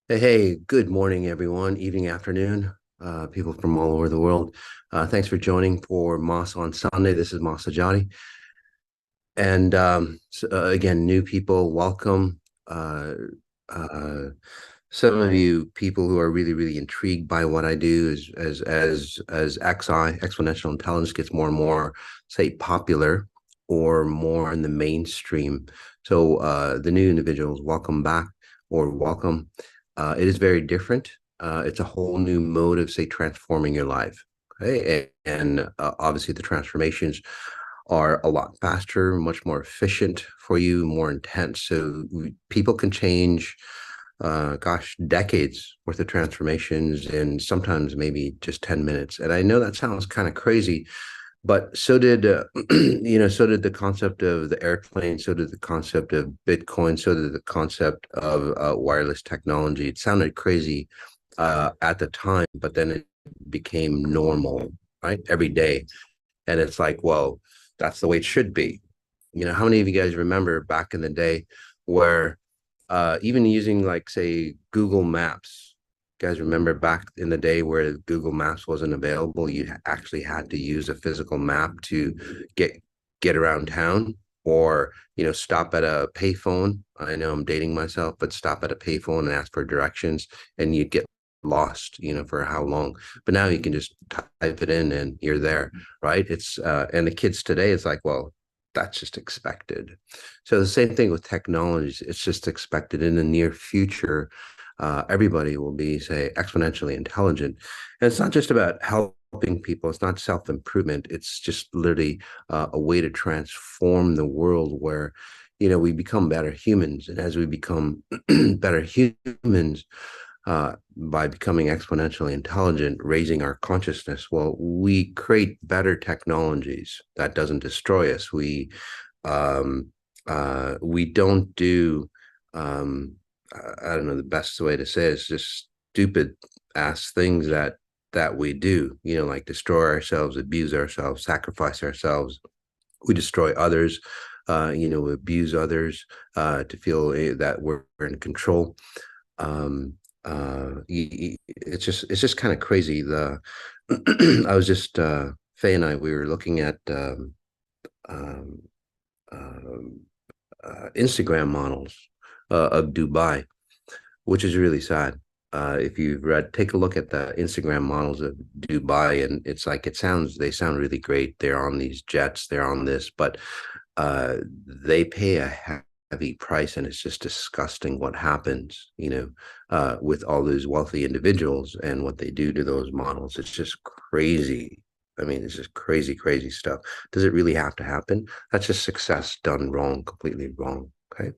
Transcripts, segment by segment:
Hey, good morning, everyone. Evening, afternoon, people from all over the world. Thanks for joining for Moss on Sunday. This is Moss Ajadi. And again, new people, welcome. Uh, uh, some of you people who are really, really intrigued by what I do as exponential intelligence gets more and more, say, popular or more in the mainstream. So the new individuals, welcome back or welcome. It is very different. It's a whole new mode of, say, transforming your life. Okay, and obviously the transformations are a lot faster, much more efficient for you, more intense. So people can change, decades worth of transformations in sometimes maybe just 10 minutes. And I know that sounds kind of crazy, but so did, so did the concept of the airplane, so did the concept of Bitcoin, so did the concept of wireless technology. It sounded crazy at the time, but then it became normal, right? Every day. And it's like, well, that's the way it should be. How many of you guys remember back in the day where even using, like, say, Google Maps? You guys remember back in the day where Google Maps wasn't available? You actually had to use a physical map to get get around town, or stop at a payphone. I know I'm dating myself, but stop at a payphone and ask for directions, and you'd get lost, for how long. But now you can just type it in and you're there, right? It's and the kids today, it's like, well, that's just expected. So the same thing with technologies. It's just expected in the near future. Everybody will be, say, exponentially intelligent. And it's not just about helping people. It's not self-improvement. It's just literally a way to transform the world where, we become better humans. And as we become better humans, by becoming exponentially intelligent, raising our consciousness, well, we create better technologies that doesn't destroy us. We don't do, um, I don't know the best way to say it, it's just stupid ass things that we do, like destroy ourselves, abuse ourselves, sacrifice ourselves. We destroy others, we abuse others to feel that we're in control. um it's just kind of crazy. The I was just Faye and I, we were looking at um, um, Instagram models of Dubai, which is really sad. If you've read, take a look at the Instagram models of Dubai, and it's like they sound really great. They're on these jets, they're on this, but they pay a heavy price, and it's just disgusting what happens, with all those wealthy individuals and what they do to those models. It's just crazy. I mean, it's just crazy, crazy stuff. Does it really have to happen? That's just success done wrong, completely wrong. Okay.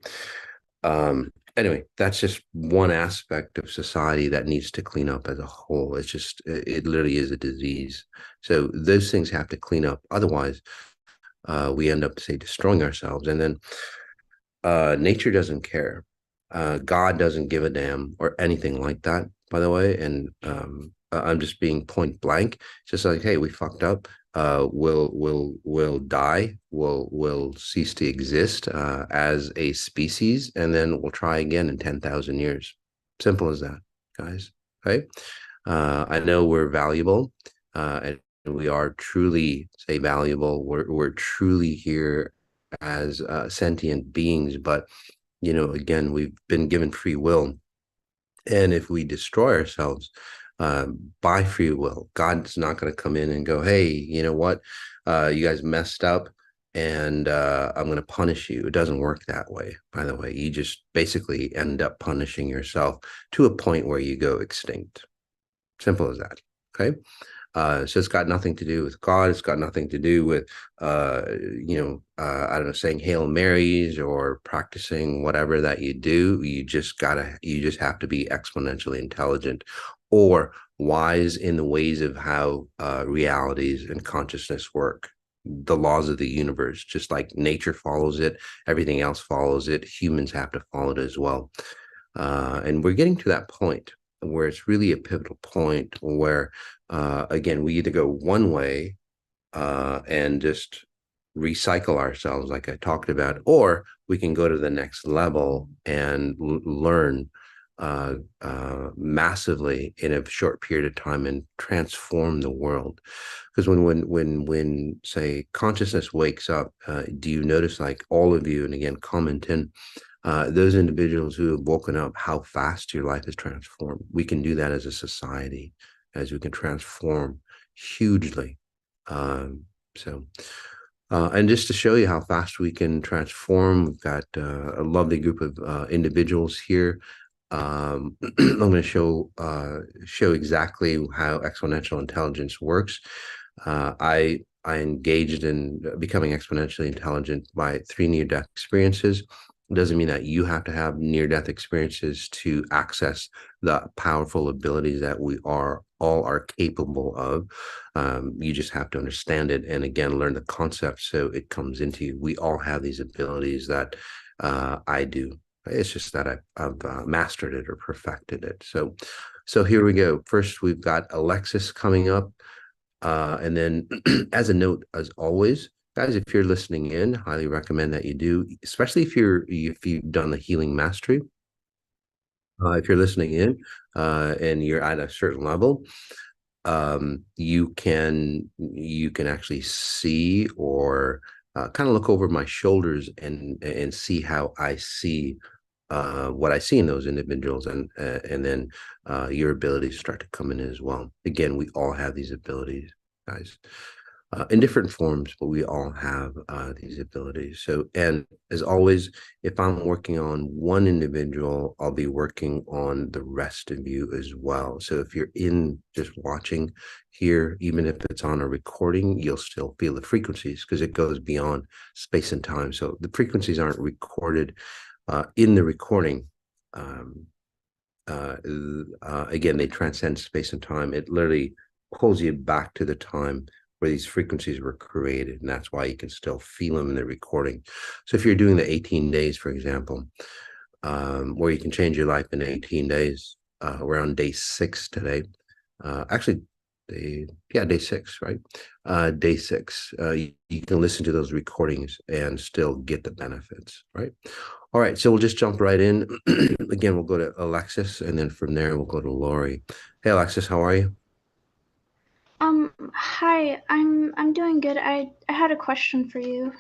Anyway, that's just one aspect of society that needs to clean up as a whole. It literally is a disease. So those things have to clean up. Otherwise, we end up, say, destroying ourselves. And then nature doesn't care. God doesn't give a damn or anything like that, by the way. And I'm just being point blank. It's just like, hey, we fucked up. We'll die. We'll cease to exist as a species, and then we'll try again in 10,000 years. Simple as that, guys. Okay. I know we're valuable, and we are truly, say, valuable. We're truly here as sentient beings, but again, we've been given free will, and if we destroy ourselves by free will, God's not going to come in and go, "Hey, you know what? You guys messed up, and I'm going to punish you." It doesn't work that way. By the way, you just basically end up punishing yourself to a point where you go extinct. Simple as that. Okay. So it's got nothing to do with God. It's got nothing to do with, I don't know, saying Hail Marys or practicing whatever that you do. You just have to be exponentially intelligent or wise in the ways of how realities and consciousness work. The laws of the universe, just like nature follows it, everything else follows it. Humans have to follow it as well. And we're getting to that point where it's really a pivotal point where, again, we either go one way and just recycle ourselves, like I talked about, or we can go to the next level and learn. massively in a short period of time and transform the world. Because when say consciousness wakes up, do you notice, like all of you, and again, comment in, those individuals who have woken up, how fast your life is transformed. We can do that as a society, as we can transform hugely. Um, so, and just to show you how fast we can transform, we've got a lovely group of individuals here. I'm going to show exactly how exponential intelligence works. I engaged in becoming exponentially intelligent by 3 near-death experiences. It doesn't mean that you have to have near-death experiences to access the powerful abilities that we all are capable of. You just have to understand it, and again, learn the concept so it comes into you. We all have these abilities that I do. It's just that I've mastered it or perfected it. So here we go. First, we've got Alexis coming up. And then as a note, as always, guys, if you're listening in, highly recommend that you do, especially if you've done the healing mastery. If you're listening in and you're at a certain level, you can actually see or kind of look over my shoulders and see how I see what I see in those individuals, and then your abilities start to come in as well. Again, we all have these abilities, guys, in different forms, but we all have these abilities. So, and as always, if I'm working on one individual, I'll be working on the rest of you as well. So if you're in just watching here, even if it's on a recording, you'll still feel the frequencies because it goes beyond space and time. So the frequencies aren't recorded in the recording. Um, Again, they transcend space and time. It literally pulls you back to the time where these frequencies were created, and that's why you can still feel them in the recording. So if you're doing the 18 days, for example, where you can change your life in 18 days, we're on day 6 today. Actually, day 6, right? Day 6, you can listen to those recordings and still get the benefits, right? All right, so we'll just jump right in. Again, we'll go to Alexis, and then from there we'll go to Lori. Hey, Alexis, how are you? Hi, I'm doing good. I had a question for you.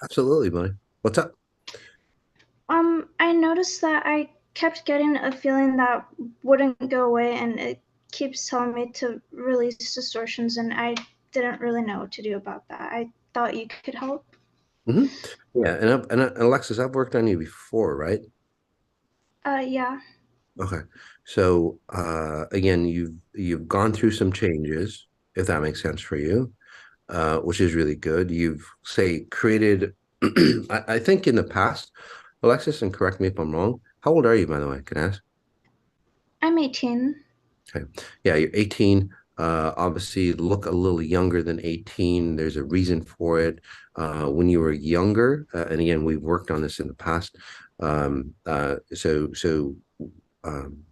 Absolutely, buddy. What's up? I noticed that I kept getting a feeling that wouldn't go away, and it keeps telling me to release distortions, and I didn't really know what to do about that. I thought you could help. Hmm. Yeah, and Alexis, I've worked on you before, right? Yeah. Okay. So again, you've gone through some changes, if that makes sense for you, which is really good. You've say created, I think in the past, Alexis, and correct me if I'm wrong. How old are you, by the way? Can I ask? I'm 18. Okay. Yeah, you're 18. Obviously, look a little younger than 18. There's a reason for it. When you were younger, and again, we've worked on this in the past. Well,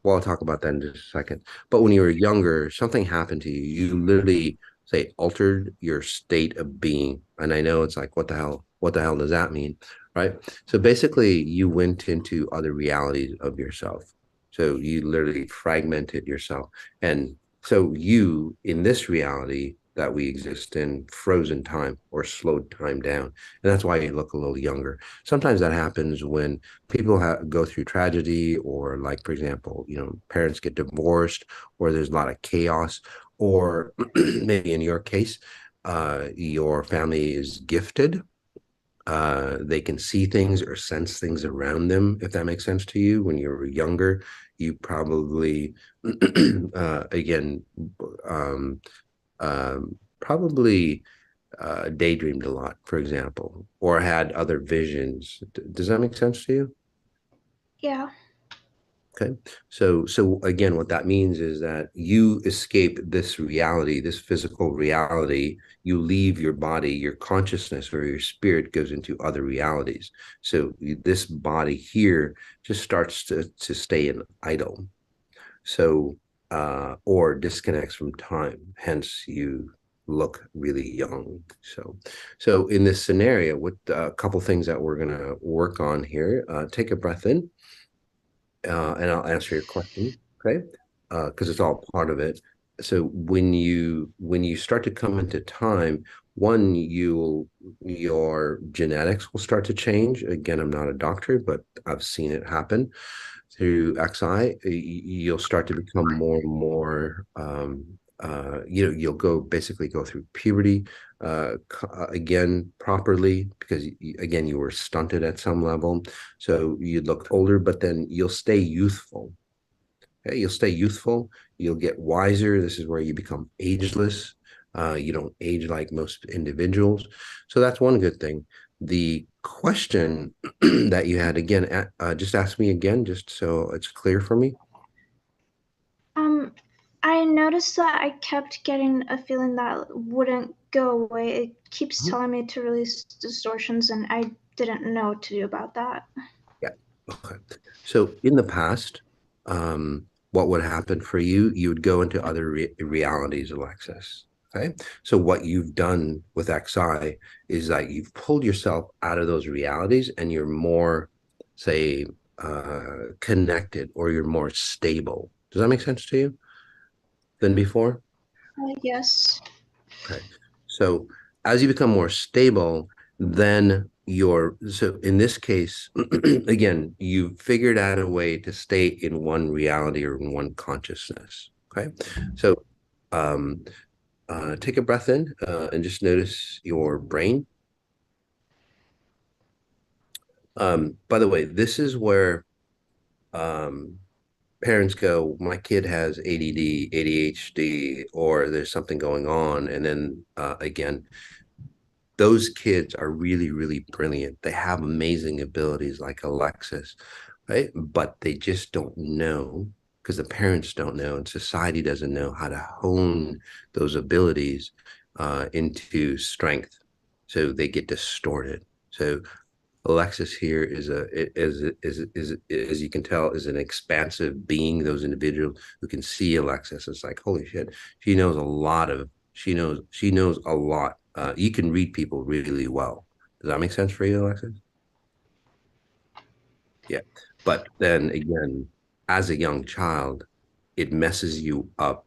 I'll talk about that in just a second. But when you were younger, something happened to you. You literally say altered your state of being. And I know it's like, what the hell? What the hell does that mean? Right. So basically, you went into other realities of yourself. So you literally fragmented yourself. And so you, in this reality that we exist in, frozen time or slowed time down. And that's why you look a little younger. Sometimes that happens when people go through tragedy, or like, for example, parents get divorced, or there's a lot of chaos, or maybe in your case, your family is gifted. They can see things or sense things around them, if that makes sense to you. When you were younger, you probably again, probably daydreamed a lot, for example, or had other visions. Does that make sense to you? Yeah. Okay. So again, what that means is that you escape this reality, this physical reality. You leave your body, your consciousness or your spirit goes into other realities. So this body here just starts to stay in idle. So or disconnects from time. Hence you look really young. So in this scenario, with a couple things that we're gonna work on here, take a breath in and I'll answer your question, okay? Because it's all part of it. So when you start to come into time, one, your genetics will start to change. Again, I'm not a doctor, but I've seen it happen through XI. You'll start to become more and more. You'll basically go through puberty again properly because again you were stunted at some level, so you'd look older, but then you'll stay youthful. Okay? You'll stay youthful. You'll get wiser. This is where you become ageless. You don't age like most individuals. So that's one good thing. The question that you had again, just ask me again, just so it's clear for me. Um, I noticed that I kept getting a feeling that wouldn't go away. It keeps Mhm. telling me to release distortions, and I didn't know what to do about that. Yeah. Okay. So in the past, what would happen for you? You would go into other realities, Alexis. Okay. So what you've done with XI is that you've pulled yourself out of those realities and you're more, say, connected, or you're more stable. Does that make sense to you than before? Yes. Okay. So as you become more stable, then so in this case, again, you figured out a way to stay in one reality or in one consciousness. Okay. So um, take a breath in and just notice your brain. By the way, this is where um, parents go, my kid has ADD, ADHD, or there's something going on. And then again, those kids are really, really brilliant. They have amazing abilities like Alexis, right? But they just don't know because the parents don't know and society doesn't know how to hone those abilities into strength. So they get distorted. So Alexis here is as you can tell is an expansive being. Those individuals who can see Alexis, it's like holy shit. She knows a lot. You can read people really well. Does that make sense for you, Alexis? Yeah. But then again, as a young child, it messes you up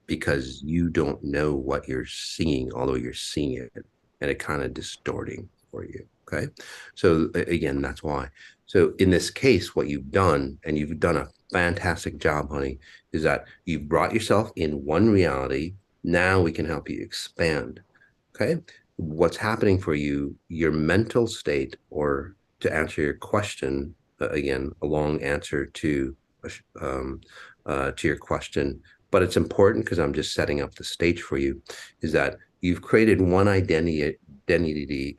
because you don't know what you're seeing, although you're seeing it, and it kind of distorting for you. Okay. So again, that's why. So in this case, what you've done, and you've done a fantastic job, honey, is that you've brought yourself in one reality. Now we can help you expand. Okay. What's happening for you, your mental state, or to answer your question, again, a long answer to your question, but it's important because I'm just setting up the stage for you, is that you've created one identity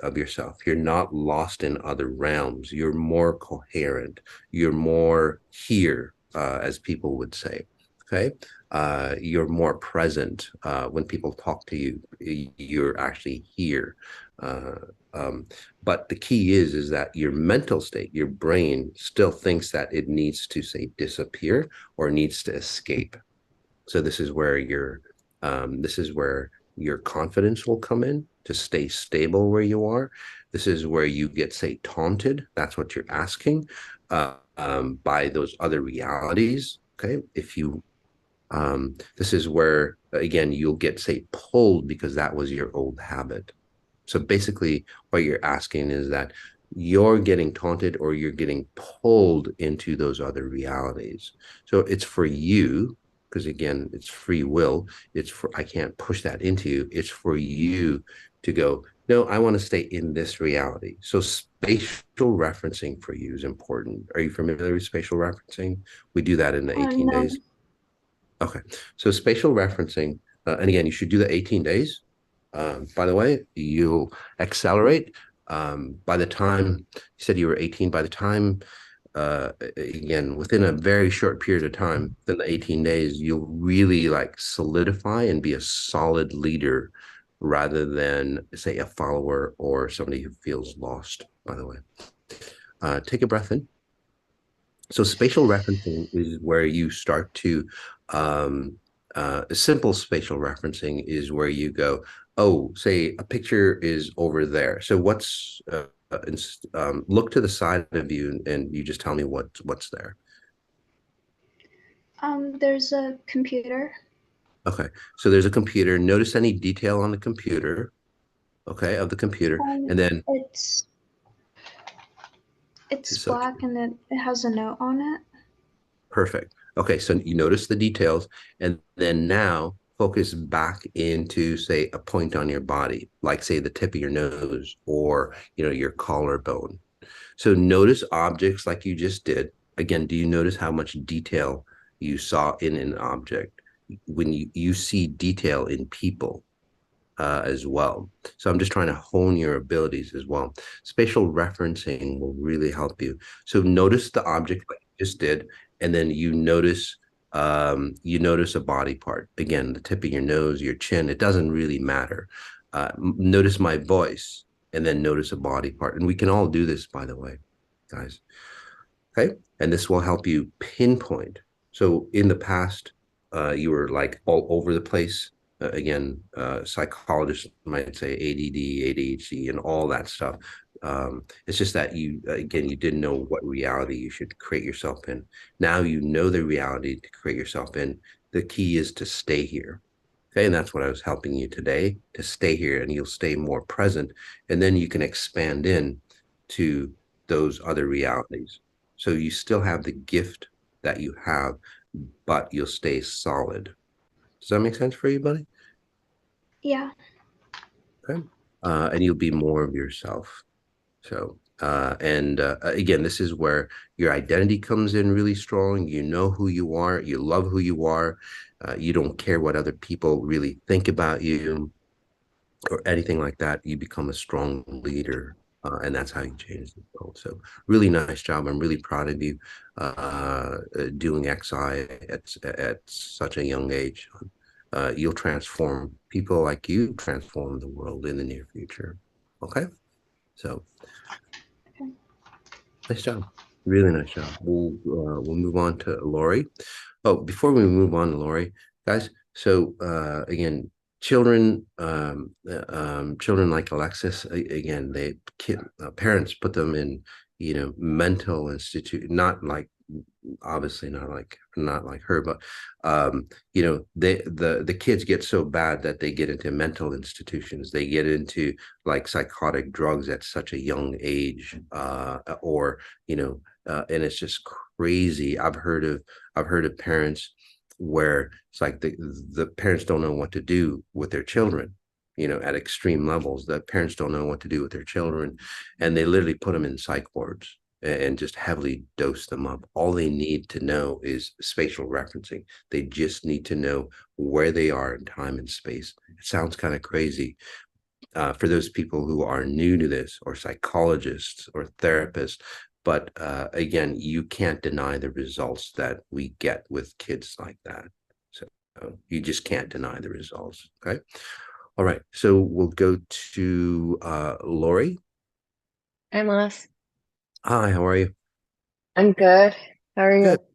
of yourself. You're not lost in other realms. You're more coherent. You're more here, as people would say. Okay. You're more present when people talk to you. You're actually here. Uh, um, but the key is that your mental state, your brain, still thinks that it needs to say disappear or needs to escape. So this is where your confidence will come in to stay stable where you are. This is where you get, say, taunted. That's what you're asking by those other realities. Okay, if you this is where again you'll get, say, pulled because that was your old habit. So basically, what you're asking is that you're getting taunted or you're getting pulled into those other realities. So it's for you, because again, it's free will. I can't push that into you. It's for you to go, no, I want to stay in this reality. So spatial referencing for you is important. Are you familiar with spatial referencing? We do that in the 18 No. days. Okay. So spatial referencing, and again, you should do the 18 days. By the way, you'll accelerate. By the time you said you were 18, by the time, again, within a very short period of time, within the 18 days, you'll really like solidify and be a solid leader rather than, say, a follower or somebody who feels lost, by the way. Take a breath in. So spatial referencing is where you start to simple spatial referencing is where you go, oh, say a picture is over there. So look to the side of you and you just tell me what's there. There's a computer. Okay, so there's a computer. Notice any detail on the computer, okay, of the computer, Um, and then it's it's so black and it has a note on it. perfect. Okay, so you notice the details, and then now focus back into, say, a point on your body, like say the tip of your nose or your collarbone. So notice objects like you just did. Again, do you notice how much detail you saw in an object? When you see detail in people, as well. So I'm just trying to hone your abilities as well. Spatial referencing will really help you. So notice the object like you just did, and then you notice a body part. Again, the tip of your nose, your chin. It doesn't really matter. Notice my voice, and then notice a body part. And we can all do this, by the way, guys. Okay. And this will help you pinpoint. So in the past, you were like all over the place. Again, psychologists might say ADD, ADHD, and all that stuff. It's just that you didn't know what reality you should create yourself in. Now you know the reality to create yourself in. The key is to stay here. Okay. And that's what I was helping you today, to stay here, and you'll stay more present. And then you can expand in to those other realities. So you still have the gift that you have, but you'll stay solid. Does that make sense for you, buddy? Yeah. Okay. And you'll be more of yourself. So, and again, this is where your identity comes in really strong. You know who you are. You love who you are. You don't care what other people really think about you or anything like that. You become a strong leader, and that's how you change the world. So really nice job. I'm really proud of you, doing XI at such a young age. You'll transform people like you transform the world in the near future. Okay, so Okay. nice job. Really nice job. We'll move on to Lori. Oh, before we move on to Lori, guys. So again, children like Alexis, again, parents put them in mental institute, not like, obviously not like her, but the kids get so bad that they get into mental institutions. They get into like psychotic drugs at such a young age, or and it's just crazy. I've heard of parents where it's like the parents don't know what to do with their children, at extreme levels. The parents don't know what to do with their children, and they literally put them in psych wards and just heavily dose them up. All they need to know is spatial referencing. They just need to know where they are in time and space. It sounds kind of crazy, for those people who are new to this, or psychologists or therapists. But again, you can't deny the results that we get with kids like that. So you just can't deny the results. Okay. All right. So we'll go to Lori. Hi, Moss. Hi, how are you? I'm good. How are Good. you?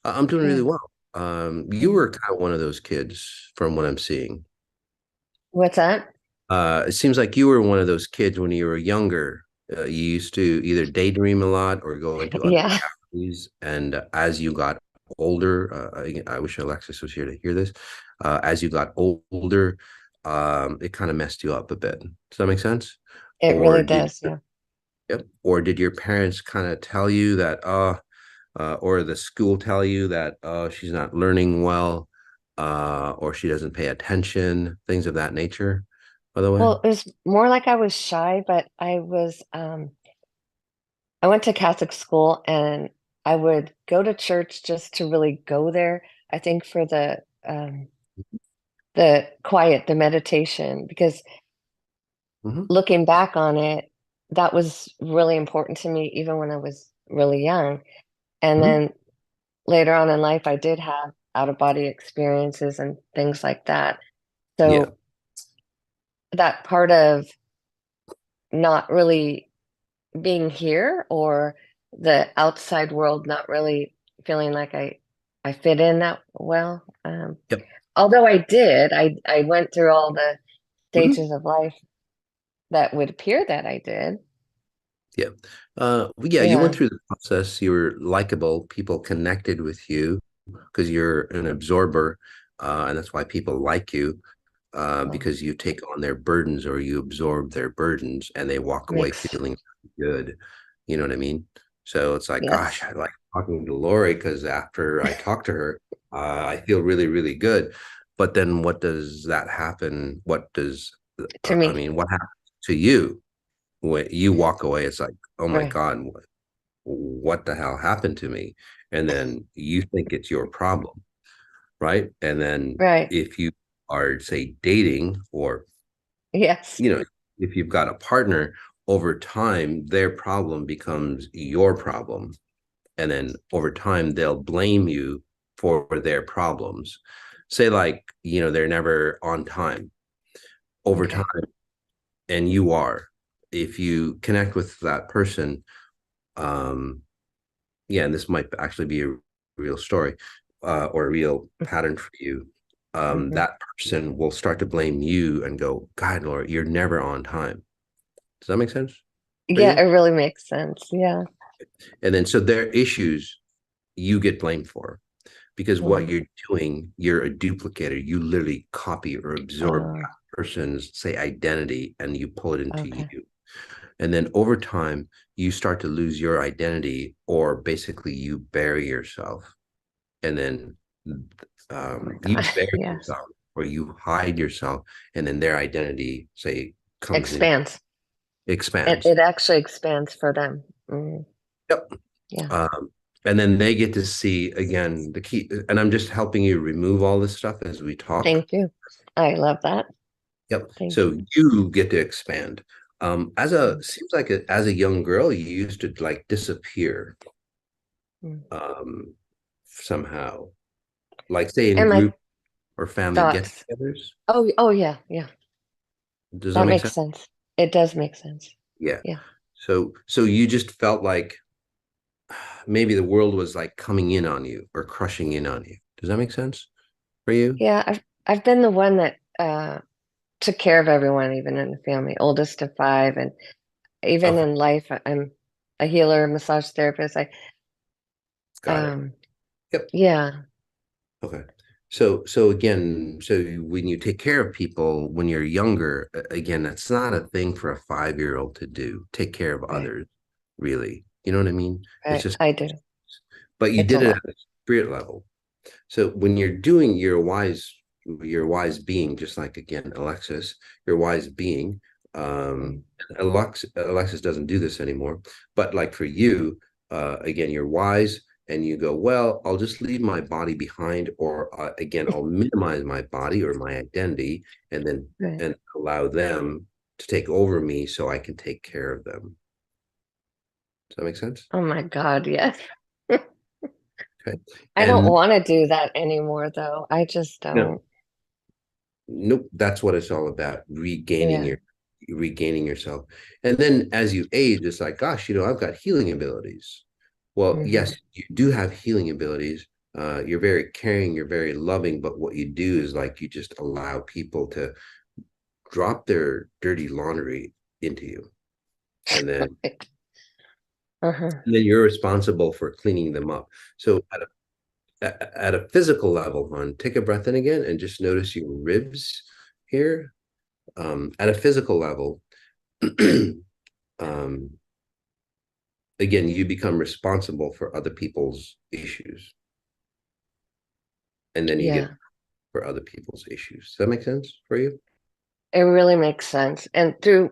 I'm doing really Good. well. You Mm. were kind of one of those kids from what I'm seeing. What's that? It seems like you were one of those kids when you were younger. You used to either daydream a lot or go into other Yeah, realities. And as you got older, I wish Alexis was here to hear this. As you got older, it kind of messed you up a bit. Does that make sense? it Or really did does. Yeah. Yep. Or did your parents kind of tell you that, or the school tell you that, she's not learning well, or she doesn't pay attention, things of that nature, by the way? Well, it was more like I was shy, but I went to Catholic school and I would go to church just to really go there. I think for the quiet, the meditation, because Hmm. looking back on it, that was really important to me, even when I was really young. And Hmm. then later on in life, I did have out of body experiences and things like that. Yeah. So that part of not really being here or the outside world not really feeling like I fit in that well. Yep. Although I went through all the Hmm. stages of life that would appear that I did. Yeah. Well, yeah, you went Yeah. through the process. You were likable. People connected with you. because you're an absorber, and that's why people like you, Oh, because you take on their burdens or you absorb their burdens, and they walk away makes feeling good. You know what I mean? So it's like, gosh, yes. I like talking to Lori because after I talk to her, I feel really, really good. But then what does that happen? What does, To I me, mean, what happens to you when you walk away? It's like, oh my right, God, what the hell happened to me? And then you think it's your problem, right? And then right, if you are, say, dating, or, yes, if you've got a partner, over time, their problem becomes your problem. And then over time, they'll blame you for their problems. Say, like, they're never on time. Over time, okay, and you are, if you connect with that person, um, yeah, and this might actually be a real story, or a real pattern for you. hmm That person will start to blame you and go, God, Laura, you're never on time. Does that make sense for yeah, you? it really makes sense. Yeah, And then so their issues you get blamed for, because what mm. you're doing, you're a duplicator. You literally copy or absorb Oh, that person's, say, identity, and you pull it into okay. you. And then over time, you start to lose your identity, or basically you bury yourself. And then Oh my you God, bury yes, yourself, or you hide yourself, and then their identity, say, comes in, expands. It expands. it actually expands for them. Mm, Yep. yeah, Um, and then they get to see again the key. And I'm just helping you remove all this stuff as we talk. thank you. I love that. Yep. Thank So you. you get to expand. As a Mm, seems like as a young girl, you used to like disappear, mm. um, somehow, like, say, in And my group or family thoughts. get-togethers. Oh yeah, yeah. Does that That make makes sense? sense. It does make sense. Yeah. Yeah. So you just felt like maybe the world was like coming in on you or crushing in on you. Does that make sense for you? Yeah, I've been the one that took care of everyone, even in the family, oldest of five, and even Okay, in life, I'm a healer, massage therapist. I got it. um Yep. yeah, Okay. So again, when you take care of people when you're younger, again, that's not a thing for a 5-year-old to do. Take care of right, others, really. You know what I mean? It's right. just, I do. but you It's a did it lot. at a spirit level. So when you're doing your wise being, just like, again, Alexis, your wise being, Mm. um, Alexis doesn't do this anymore, but like for you, again, you're wise, and you go, well, I'll just leave my body behind, or again, I'll minimize my body or my identity, and then Right. and allow them to take over me so I can take care of them. Does that make sense? Oh my God, yes. Okay. I don't And want to do that anymore, though. I just no, don't. nope, that's what it's all about, Yeah. regaining yourself. And then as you age, it's like, gosh, I've got healing abilities. Well, hmm yes, you do have healing abilities. You're very caring, you're very loving, but what you do is, like, you just allow people to drop their dirty laundry into you, and then Uh-huh. you're responsible for cleaning them up. So at a physical level, hon, take a breath in again and just notice your ribs here. At a physical level, um, again, you become responsible for other people's issues, and then you get Yeah, for other people's issues. Does that make sense for you? it really makes sense. And through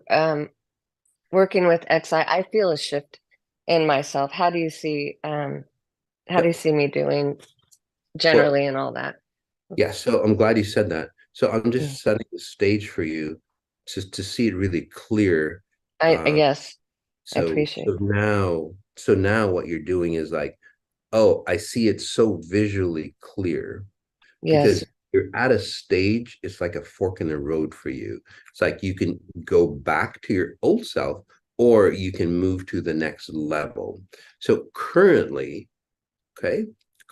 working with XI, I feel a shift in myself. How do you Yep. see me doing Well, generally and all that? yeah. So I'm glad you said that. So I'm Mm. just setting the stage for you to see it really clear. Um, Yes, I so appreciate. now what you're doing is like, oh, I see it so visually clear, Yes, because you're at a stage, it's like a fork in the road for you. It's like you can go back to your old self, or you can move to the next level. So currently, okay,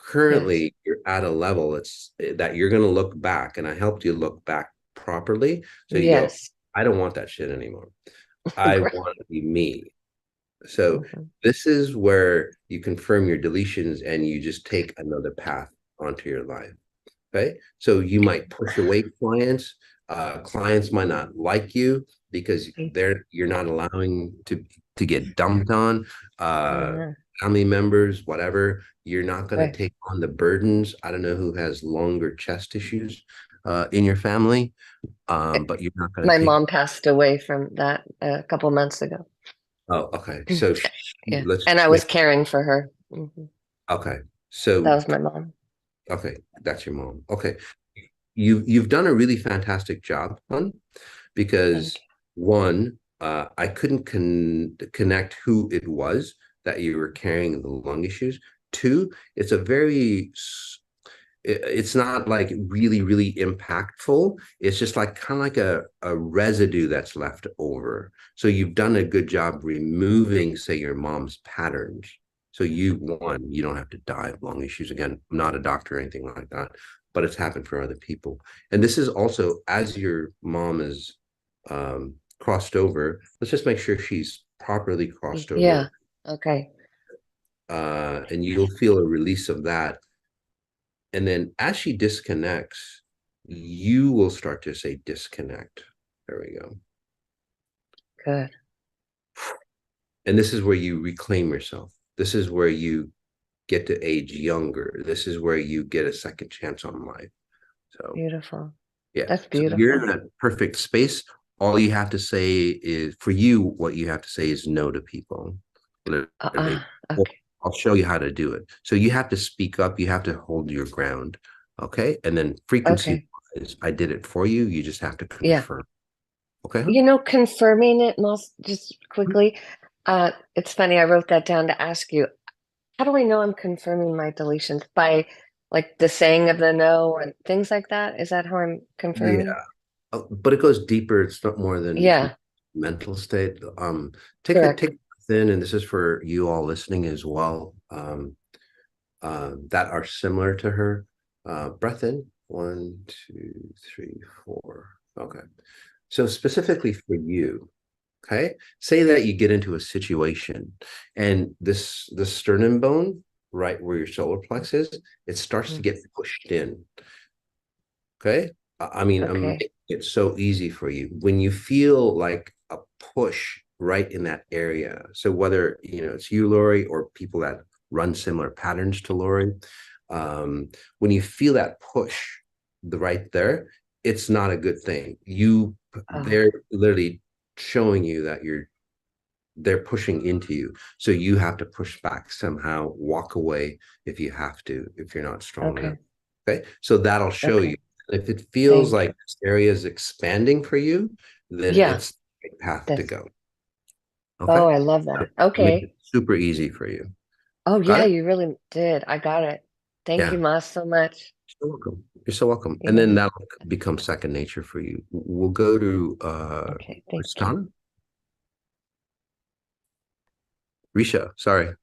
yes, you're at a level that you're going to look back, and I helped you look back properly. So you go, yes. I don't want that shit anymore. I want to be me. So Mhm. this is where you confirm your deletions, and you just take another path onto your life. Okay. So you might push away clients. Clients might not like you because you're not allowing to get dumped on. Uh-huh. Family members, whatever. You're not going to Right. take on the burdens. I don't know who has longer chest issues in your family, but you're not going My to take. mom passed away from that a couple months ago. Oh, okay. So Yeah. let's And I was make. caring for her. Okay. That So was my mom. okay, that's your mom. Okay. You've done a really fantastic job, hon, Thank because one, I couldn't connect who it was that you were carrying the lung issues. Two, it's a very it's not like really, really impactful. It's just like kind of like a residue that's left over. So you've done a good job removing, say, your mom's patterns. So you don't have to die of lung issues again. I'm not a doctor or anything like that, but it's happened for other people. And this is also as your mom is crossed over. Let's just make sure she's properly you. crossed Yeah. over, Okay. and you'll feel a release of that. And then as she disconnects, you will start to say disconnect. There we go. Good. And this is where you reclaim yourself. This is where you get to age younger. This is where you get a second chance on life. So, Beautiful. yeah. That's So you're beautiful. in that perfect space. All you have to say is, for you, what you have to say is no to people. Literally. Well, Okay. I'll show you how to do it. So you have to speak up. You have to hold your ground. Okay. And then frequency Okay. is, I did it for you. You just have to Yeah. confirm. Okay. You know, confirming it, most just quickly. It's funny, I wrote that down to ask you, how do I know I'm confirming my deletions? By like the saying of the no and things like that? Is that how I'm confirming? Yeah. But it goes deeper. It's not more than Yeah, mental state. Take correct. a breath in, and this is for you all listening as well. That are similar to her. Breath in, 1, 2, 3, 4. Okay. So specifically for you, okay, say that you get into a situation and the sternum bone, right where your solar plex is, it starts to Mm, get pushed in. Okay. I mean, I'm okay. making it so easy for you. When you feel like a push right in that area. So whether it's you, Lori, or people that run similar patterns to Lori, when you feel that push right there, it's not a good thing. Oh, They're literally showing you that they're pushing into you. So you have to push back somehow, walk away if you have to, if you're not strong enough. okay. Okay. So that'll show you. Okay. If it feels Thank like you. this area is expanding for you, then Yeah, it's the right path to this. go. Okay. Oh, I love So that. I make it Okay. super easy for you. Oh, Got yeah, it? you really did. I got it. Thank you, Yeah. Ma, so much. You're welcome. You're so welcome. And Yeah. then that'll become second nature for you. We'll go to Okay. Thank you. Kristana. Risha, sorry.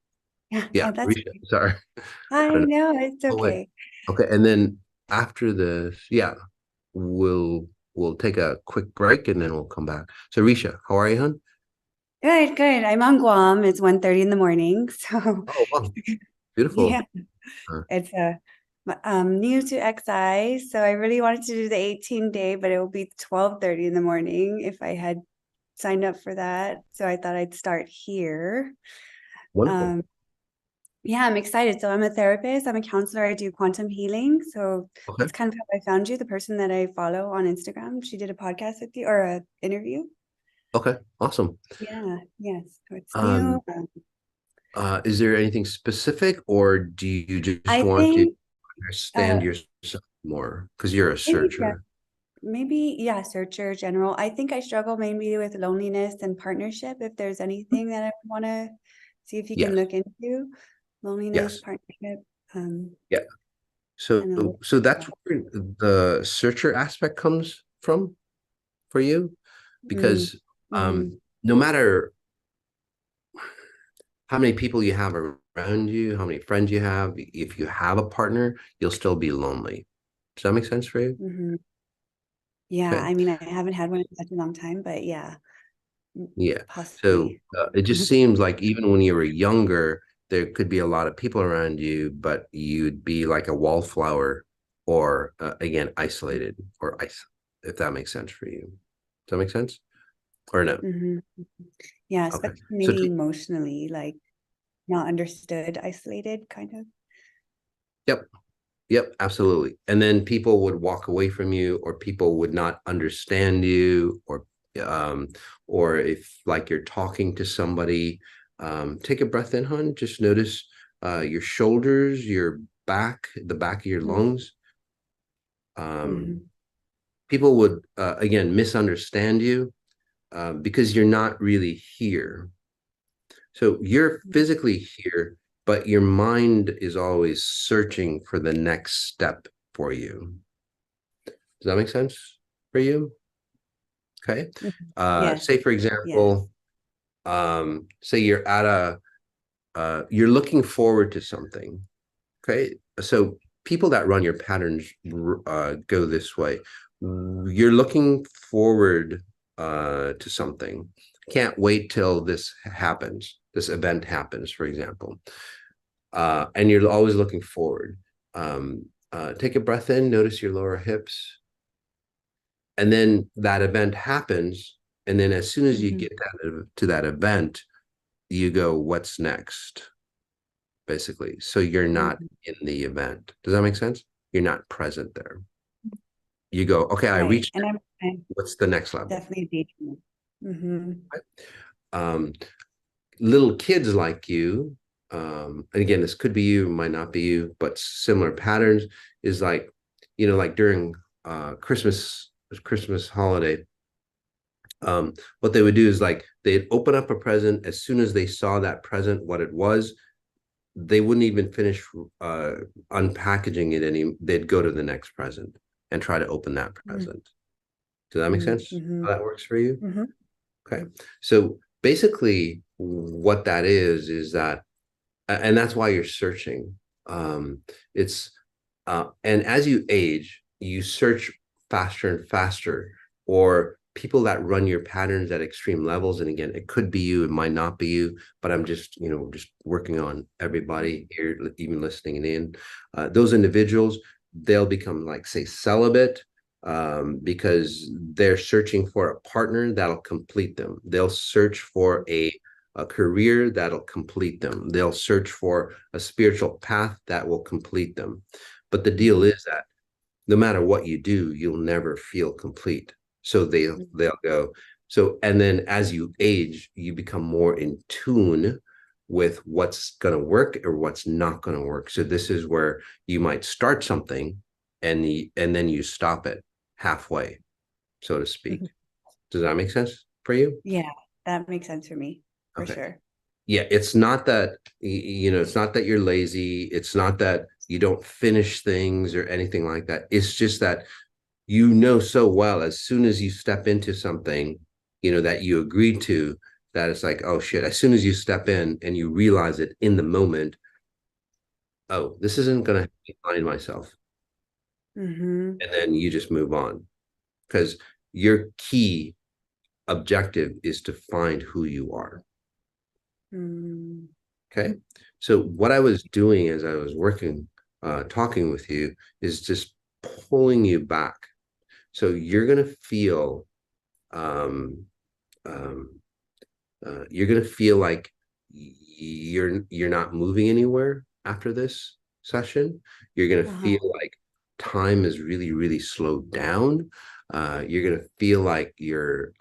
Yeah. Yeah, Oh, that's Risha, sorry. I I don't know. know. It's Oh, wait. okay. Okay, and then after this, yeah, we'll take a quick break and then we'll come back. So Risha, how are you, hon? Good, good. I'm on Guam. It's 1:30 in the morning. So Oh, wow, beautiful. yeah, Uh, it's new to XI. So I really wanted to do the 18-day, but it will be 12:30 in the morning if I had signed up for that. So I thought I'd start here. wonderful. Um, yeah, I'm excited. So I'm a therapist, I'm a counselor, I do quantum healing. So Okay, that's kind of how I found you. The person that I follow on Instagram, she did a podcast with you or a interview. okay, awesome. Yeah, yes. So it's new. Um, is there anything specific, or do you just I want to think understand uh yourself more because you're a maybe searcher? yeah, searcher general. I think I struggle maybe with loneliness and partnership. If there's anything that I want to see if you can Yes, look into, loneliness, yes, partnership, um, yeah. So, and a little so that's yeah. where the searcher aspect comes from for you, Mm, because mm-hmm, no matter how many people you have around you, how many friends you have, if you have a partner, you'll still be lonely. Does that make sense for you? mm-hmm. Yeah, Okay. I mean, I haven't had one in such a long time, but yeah, Yeah. So possibly. it just seems like even when you were younger, there could be a lot of people around you, but you'd be like a wallflower, or again, isolated, or if that makes sense for you. Does that make sense? Or no? Mm-hmm. Yeah, Okay. especially So maybe emotionally, like not understood, isolated, kind of. yep. Yep, absolutely. And then people would walk away from you, or people would not understand you, um, or if like you're talking to somebody, take a breath in, hon. Just notice your shoulders, your back, the back of your lungs. Mm-hmm. People would again misunderstand you because you're not really here. So you're physically here, but your mind is always searching for the next step for you. Does that make sense for you? Okay. Yes, Say for yes. example, say you're at you're looking forward to something. Okay. So people that run your patterns go this way. You're looking forward to something. Can't wait till this happens. This event happens, for example. And you're always looking forward. Take a breath in, notice your lower hips. And then that event happens. And then as soon as you get to that event, you go, what's next? Basically. So you're not in the event. Does that make sense? You're not present there. You go, okay, I Right. reached And it. I'm What's the next level? definitely dating. Mm-hmm. Um, Little kids like you, and again, this could be you, might not be you, but similar patterns is like, like during Christmas holiday, what they would do is like they'd open up a present. As soon as they saw that present, what it was, they wouldn't even finish unpackaging it. They'd go to the next present and try to open that present. Does that make sense? Mm-hmm. How that works for you? Mm-hmm. Okay. So basically what that is that, and that's why you're searching. It's and as you age, you search faster and faster, or people that run your patterns at extreme levels. And again, it could be you, it might not be you, but I'm just, just working on everybody here, even listening in. Those individuals, they'll become like, say, celibate, because they're searching for a partner that'll complete them. They'll search for a career that'll complete them. They'll search for a spiritual path that will complete them. But the deal is that no matter what you do, you'll never feel complete. So they'll go. So, and then as you age, you become more in tune with what's going to work or what's not going to work. So this is where you might start something and then you stop it halfway, so to speak. Does that make sense for you? Yeah, that makes sense for me, for Okay. sure. Yeah, it's not that, it's not that you're lazy. It's not that you don't finish things or anything like that. It's just that you know so well as soon as you step into something, that you agreed to, that it's like, oh shit, as soon as you step in and you realize it in the moment, oh, this isn't going to find myself. Mm-hmm. And then you just move on because your key objective is to find who you are. Mm-hmm. Okay. So what I was doing as I was working, talking with you, is just pulling you back. So you're gonna feel, um, um, you're gonna feel like you're not moving anywhere after this session. You're gonna feel like time is really, really slowed down. You're gonna feel like you're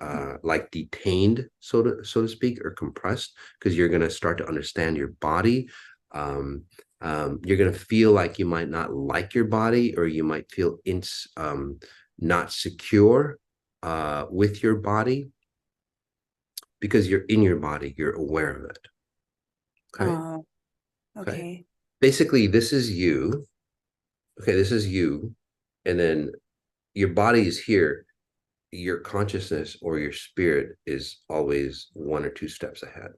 like detained, so to speak, or compressed, because you're gonna start to understand your body. Um, you're gonna feel like you might not like your body, or you might feel not secure with your body, because you're in your body, you're aware of it. Okay. Oh, Okay. okay. Basically, this is you. Okay, this is you. And then your body is here. Your consciousness or your spirit is always one or two steps ahead.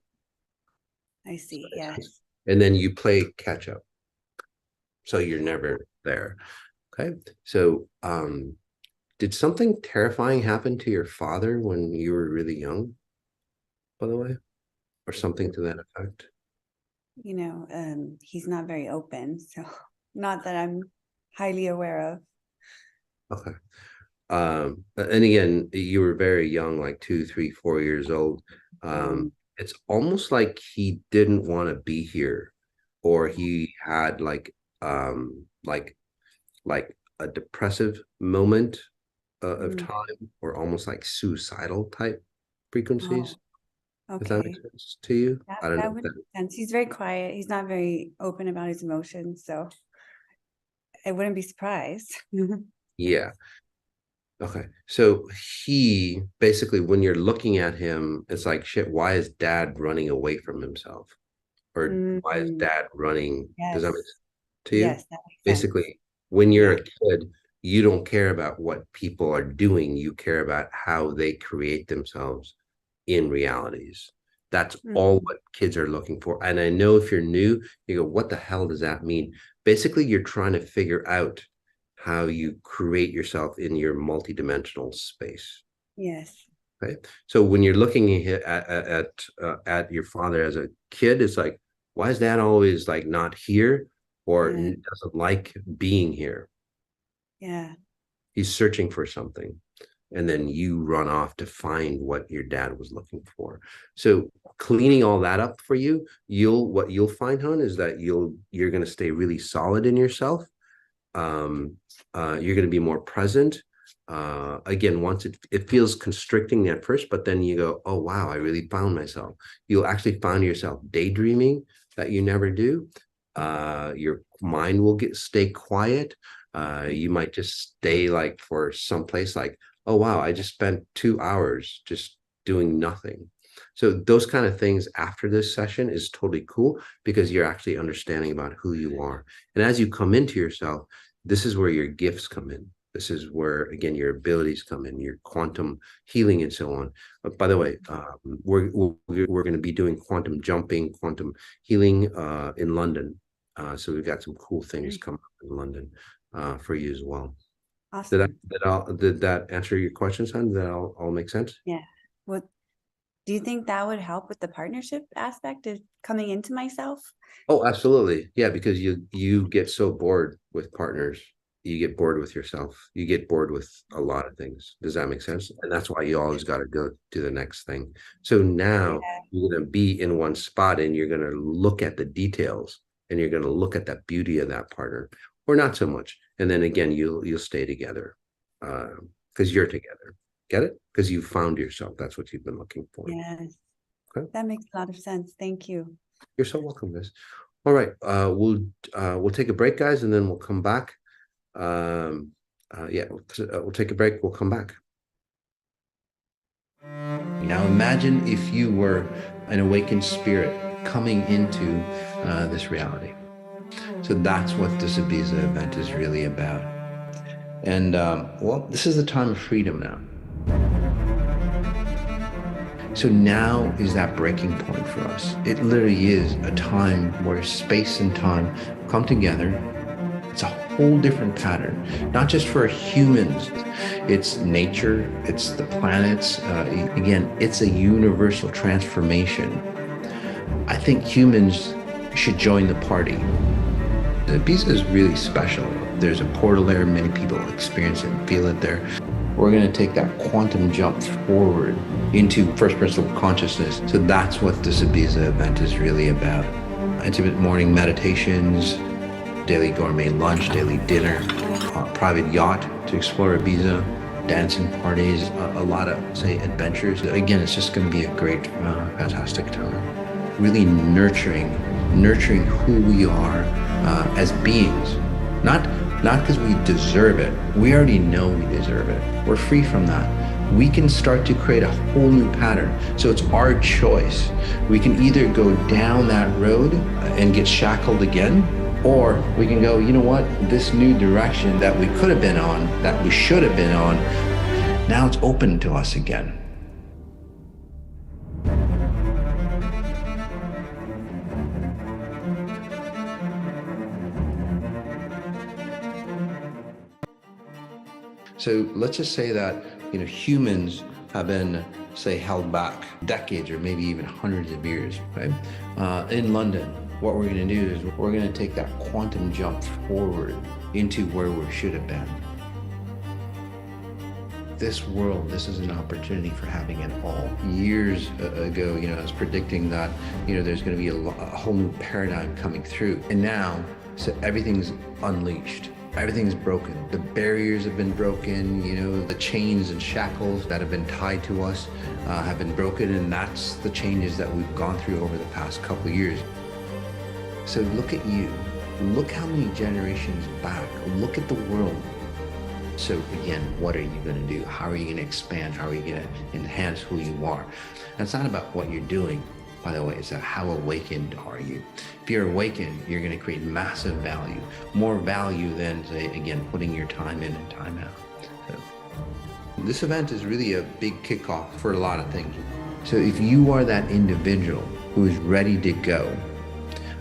I see. Yes. And then you play catch up. So you're never there. Okay. So did something terrifying happen to your father when you were really young, by the way? Or something to that effect? he's not very open. So not that I'm highly aware of. Okay. And again, you were very young, like 2, 3, 4 years old. It's almost like he didn't want to be here, or he had like a depressive moment of time, or almost like suicidal type frequencies. Oh, Does that make okay. sense to you? I don't know. That would make sense. He's very quiet. He's not very open about his emotions, so I wouldn't be surprised. Yeah. Okay. So he basically, when you're looking at him, it's like, shit, why is dad running away from himself? Or why is dad running? Does that make Yes. sense to you? Yes, that makes sense. Basically, when you're Yeah. a kid, you don't care about what people are doing. You care about how they create themselves in realities. That's all what kids are looking for. And I know if you're new, you go, what the hell does that mean? Basically, you're trying to figure out how you create yourself in your multidimensional space. Yes. Okay. So when you're looking at your father as a kid, it's like, why is dad always like not here, or doesn't like being here? Yeah. He's searching for something, and then you run off to find what your dad was looking for. So cleaning all that up for you, what you'll find, hon, is that you're going to stay really solid in yourself. You're going to be more present. Again, once it feels constricting at first, but then you go, oh wow, I really found myself. You'll actually find yourself daydreaming that you never do. Your mind will stay quiet. You might just stay like for someplace like, oh wow, I just spent 2 hours just doing nothing. So those kind of things after this session is totally cool, because you're actually understanding about who you are. And as you come into yourself, this is where your gifts come in. This is where, again, your abilities come in, your quantum healing and so on. By the way, we're going to be doing quantum jumping, quantum healing in London. So we've got some cool things coming up in London for you as well. Awesome. Did that answer your questions, hon? Did that all make sense? Yeah. Well, do you think that would help with the partnership aspect of coming into myself? Oh, absolutely. Yeah, because you get so bored with partners. You get bored with yourself. You get bored with a lot of things. Does that make sense? And that's why you always got to go to the next thing. So now you're going to be in one spot, and you're going to look at the details, and you're going to look at that beauty of that partner, or not so much. And then again, you'll stay together because you're together. Get it? Because you found yourself. That's what you've been looking for. Yes. Okay. That makes a lot of sense. Thank you. You're so welcome, Liz. All right, we'll take a break, guys, and then we'll come back. Yeah, we'll take a break. We'll come back. Now imagine if you were an awakened spirit coming into this reality. So that's what this Ibiza event is really about. And well, this is the time of freedom now. So now is that breaking point for us. It literally is a time where space and time come together. It's a whole different pattern, not just for humans. It's nature, it's the planets. Again, it's a universal transformation. I think humans should join the party. Ibiza is really special. There's a portal there. Many people experience it and feel it there. We're going to take that quantum jump forward into first principle consciousness. So that's what this Ibiza event is really about. Intimate morning meditations, daily gourmet lunch, daily dinner, private yacht to explore Ibiza, dancing parties, a lot of, say, adventures. Again, it's just going to be a great, fantastic time. Really nurturing who we are as beings. Not because we deserve it. We already know we deserve it. We're free from that. We can start to create a whole new pattern. So it's our choice. We can either go down that road and get shackled again, or we can go, you know what, this new direction that we could have been on, that we should have been on, now it's open to us again. So let's just say that, humans have been, say, held back decades or maybe even hundreds of years, right? In London, what we're going to do is we're going to take that quantum jump forward into where we should have been. This world, this is an opportunity for having it all. Years ago, I was predicting that, there's going to be a whole new paradigm coming through. And now, so everything's unleashed. Everything's broken. The barriers have been broken, the chains and shackles that have been tied to us have been broken. And that's the changes that we've gone through over the past couple of years. So look at you. Look how many generations back. Look at the world. So again, what are you going to do? How are you going to expand? How are you going to enhance who you are? And it's not about what you're doing, by the way. It's how awakened are you? If you're awakened, you're going to create massive value, more value than, say, again, putting your time in and time out. So this event is really a big kickoff for a lot of things. So if you are that individual who is ready to go,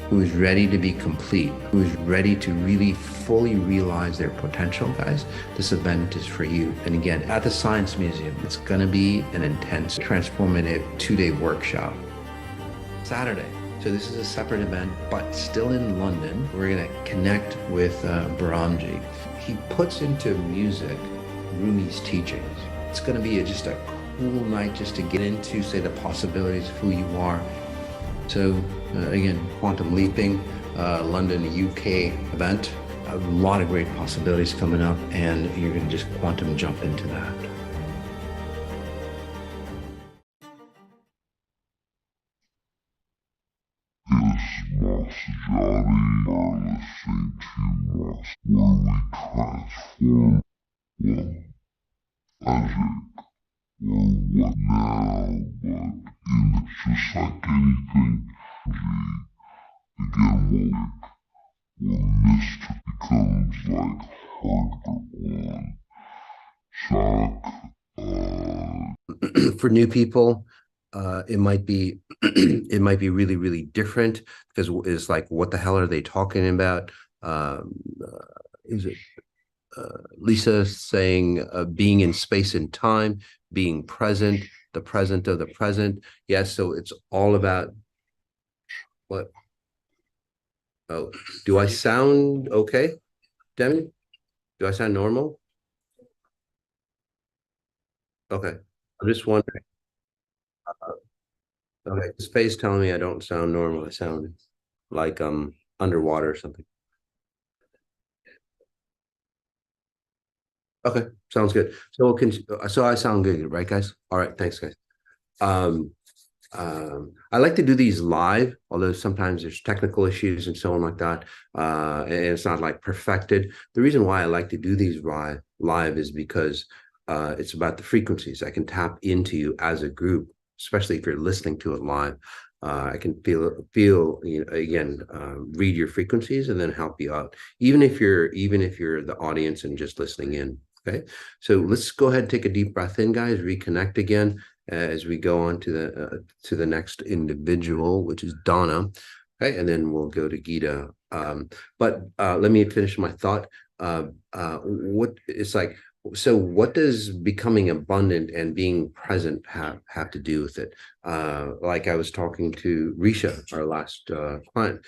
who is ready to be complete, who is ready to really fully realize their potential, guys, this event is for you. And again, at the Science Museum, it's gonna be an intense, transformative 2-day workshop. Saturday, so this is a separate event, but still in London. We're gonna connect with Baramji. He puts into music Rumi's teachings. It's gonna be just a cool night just to get into, say, the possibilities of who you are. So again, quantum leaping, London, UK event, a lot of great possibilities coming up, and you're going to just quantum jump into that. This Massajati are listening to us, where we transform Isaac, or what now, but it's just like anything. Again, what mystic becomes like harder on Zach. For new people, it might be really, really different, because it's like, what the hell are they talking about? Is it Lisa saying being in space and time, being present, the present of the present? Yes, so it's all about what? Oh, do I sound okay, Demi? Do I sound normal? Okay, I'm just wondering. Okay, space telling me I don't sound normal. I sound like underwater or something. Okay, sounds good. So so I sound good, right, guys? All right, thanks, guys. I like to do these live, although sometimes there's technical issues and so on like that, and it's not like perfected. The reason why I like to do these live is because it's about the frequencies. I can tap into you as a group, especially if you're listening to it live. I can feel again, read your frequencies and then help you out, even if you're the audience and just listening in. Okay, so let's go ahead and take a deep breath in, guys. Reconnect again as we go on to the next individual, which is Donna. Okay, and then we'll go to Gita. But let me finish my thought. What it's like. So what does becoming abundant and being present have to do with it? Like I was talking to Risha, our last client,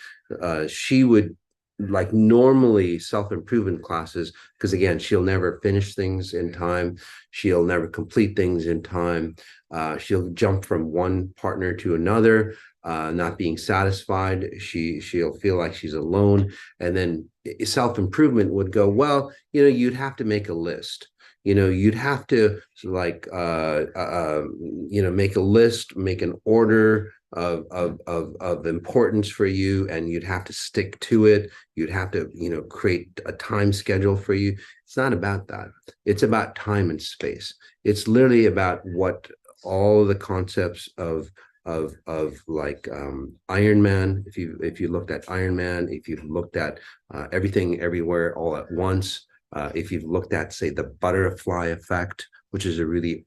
she would like normally self-improvement classes, because again, she'll never finish things in time. She'll never complete things in time. She'll jump from one partner to another, not being satisfied. She'll feel like she's alone. And then self-improvement would go, well, you'd have to make a list. You'd have to like, make a list, make an order of importance for you, and you'd have to stick to it. You'd have to, create a time schedule for you. It's not about that. It's about time and space. It's literally about what all the concepts of like Iron Man. If you looked at Iron Man, if you've looked at Everything Everywhere All at Once, if you've looked at, say, The Butterfly Effect, which is a really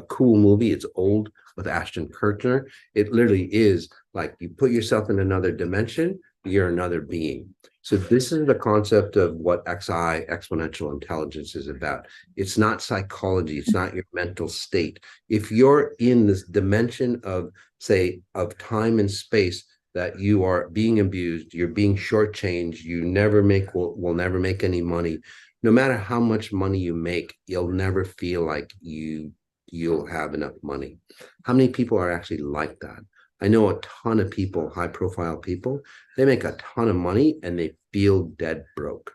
cool movie. It's old, with Ashton Kutcher. It literally is like you put yourself in another dimension, you're another being. So this is the concept of what XI, exponential intelligence, is about. It's not psychology. It's not your mental state. If you're in this dimension of, say, of time and space, that you are being abused, you're being shortchanged, you never will never make any money. No matter how much money you make, you'll never feel like you'll have enough money. How many people are actually like that? I know a ton of people, high profile people, they make a ton of money and they feel dead broke.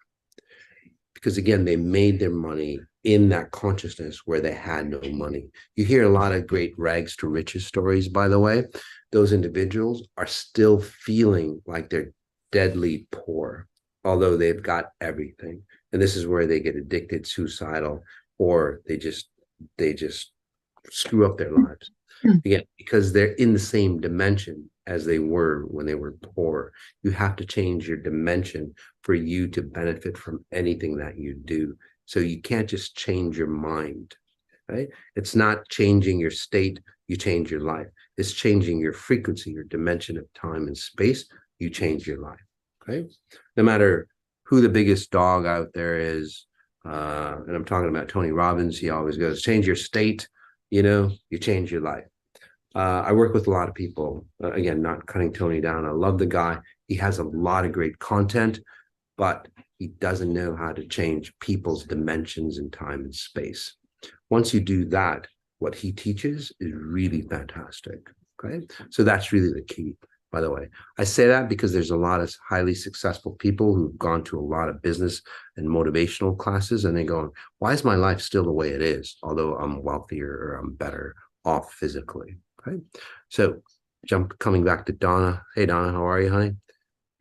Because again, they made their money in that consciousness where they had no money. You hear a lot of great rags to riches stories, by the way. Those individuals are still feeling like they're deadly poor, although they've got everything. And this is where they get addicted, suicidal, or they just screw up their lives. Again, because they're in the same dimension as they were when they were poor. You have to change your dimension for you to benefit from anything that you do. So you can't just change your mind, right? It's not changing your state, you change your life. It's changing your frequency, your dimension of time and space, you change your life, okay? No matter who the biggest dog out there is, and I'm talking about Tony Robbins, he always goes, change your state, you change your life. I work with a lot of people, again, not cutting Tony down. I love the guy. He has a lot of great content, but he doesn't know how to change people's dimensions in time and space. Once you do that, what he teaches is really fantastic. Okay. So that's really the key, by the way. I say that because there's a lot of highly successful people who've gone to a lot of business and motivational classes, and they're going, why is my life still the way it is? Although I'm wealthier or I'm better off physically. Okay. So coming back to Donna. Hey, Donna, how are you, honey?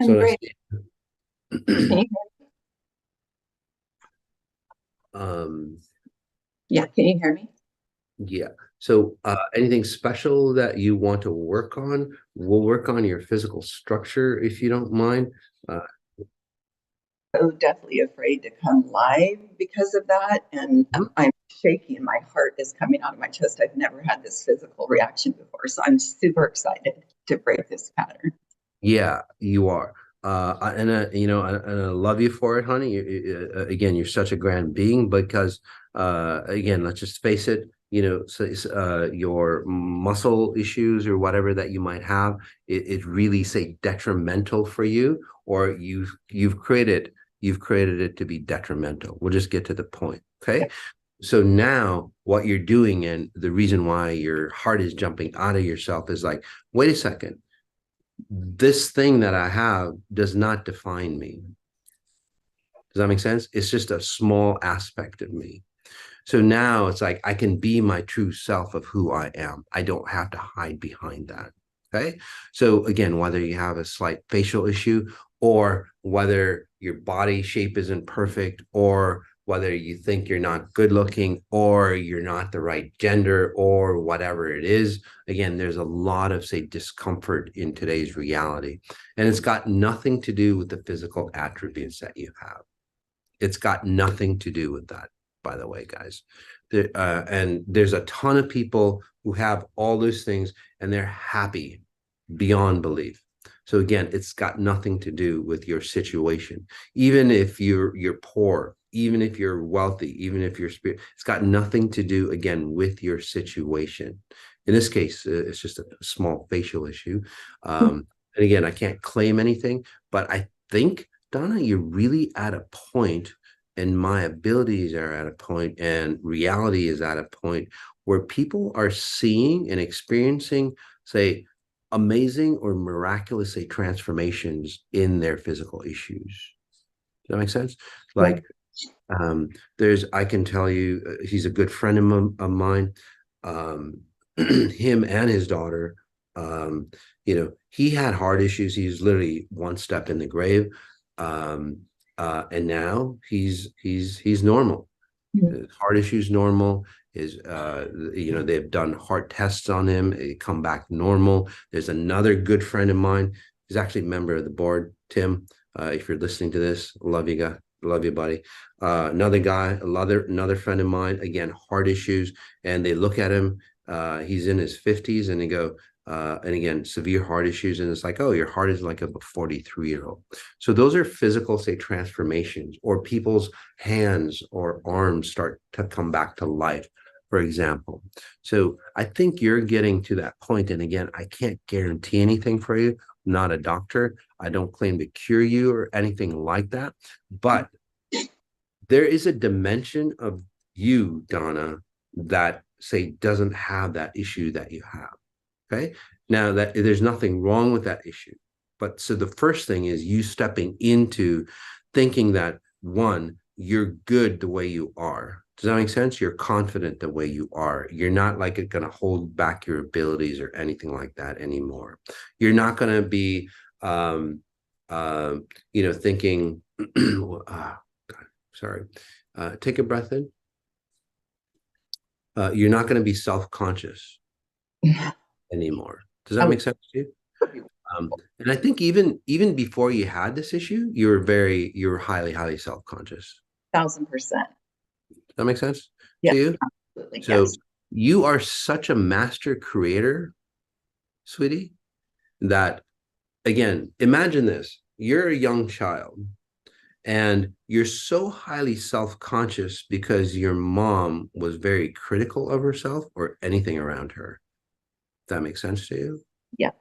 I'm So great. Yeah, can you hear me? Yeah. So anything special that you want to work on? We'll work on your physical structure if you don't mind. So definitely afraid to come live because of that. And I'm shaky and my heart is coming out of my chest. I've never had this physical reaction before. So I'm super excited to break this pattern. Yeah, you are. And I love you for it, honey. Again, you're such a grand being because, again, let's just face it, your muscle issues or whatever that you might have, it really say detrimental for you, or you've created it to be detrimental. We'll just get to the point. Okay. So now what you're doing, and the reason why your heart is jumping out of yourself is like, wait a second. This thing that I have does not define me. Does that make sense? It's just a small aspect of me. So now it's like I can be my true self of who I am. I don't have to hide behind that. Okay. So again, whether you have a slight facial issue or whether your body shape isn't perfect or whether you think you're not good looking or you're not the right gender or whatever it is, again, there's a lot of, say, discomfort in today's reality. And it's got nothing to do with the physical attributes that you have. It's got nothing to do with that, by the way, guys. And there's a ton of people who have all those things and they're happy beyond belief. So again, it's got nothing to do with your situation. Even if you're poor, even if you're wealthy, even if you're it's got nothing to do, again, with your situation. In this case, it's just a small facial issue. And again, I can't claim anything, but I think, Donna, you're really at a point, and my abilities are at a point, and reality is at a point where people are seeing and experiencing, say, amazing or miraculous, say, transformations in their physical issues. Does that make sense? Like, I can tell you, he's a good friend of mine. Him and his daughter, he had heart issues. He's literally one step in the grave. And now he's normal. His heart issues normal. They've done heart tests on him. They come back normal. There's another good friend of mine. He's actually a member of the board, Tim. If you're listening to this, love you, guy. Love you, buddy. Another guy, another friend of mine, again, heart issues. And they look at him. He's in his 50s and they go, and again, severe heart issues. And it's like, oh, your heart is like a 43-year-old. So those are physical, say, transformations, or people's hands or arms start to come back to life, for example. So I think you're getting to that point. And again, I can't guarantee anything for you. not a doctor. I don't claim to cure you or anything like that. But there is a dimension of you, Donna, that say doesn't have that issue that you have. Okay. Now that there's nothing wrong with that issue. But so the first thing is you stepping into thinking that one, you're good the way you are. Does that make sense? You're confident the way you are. You're not like going to hold back your abilities or anything like that anymore. You're not going to be, thinking, sorry, take a breath in. You're not going to be self-conscious anymore. Does that make sense to you? And I think even before you had this issue, you were highly self-conscious. 1000%. Does that make sense Yeah, to you? absolutely. So Yes. you are such a master creator, sweetie, that again, imagine this. You're a young child and you're so highly self-conscious because your mom was very critical of herself or anything around her. Does that make sense to you? Yeah.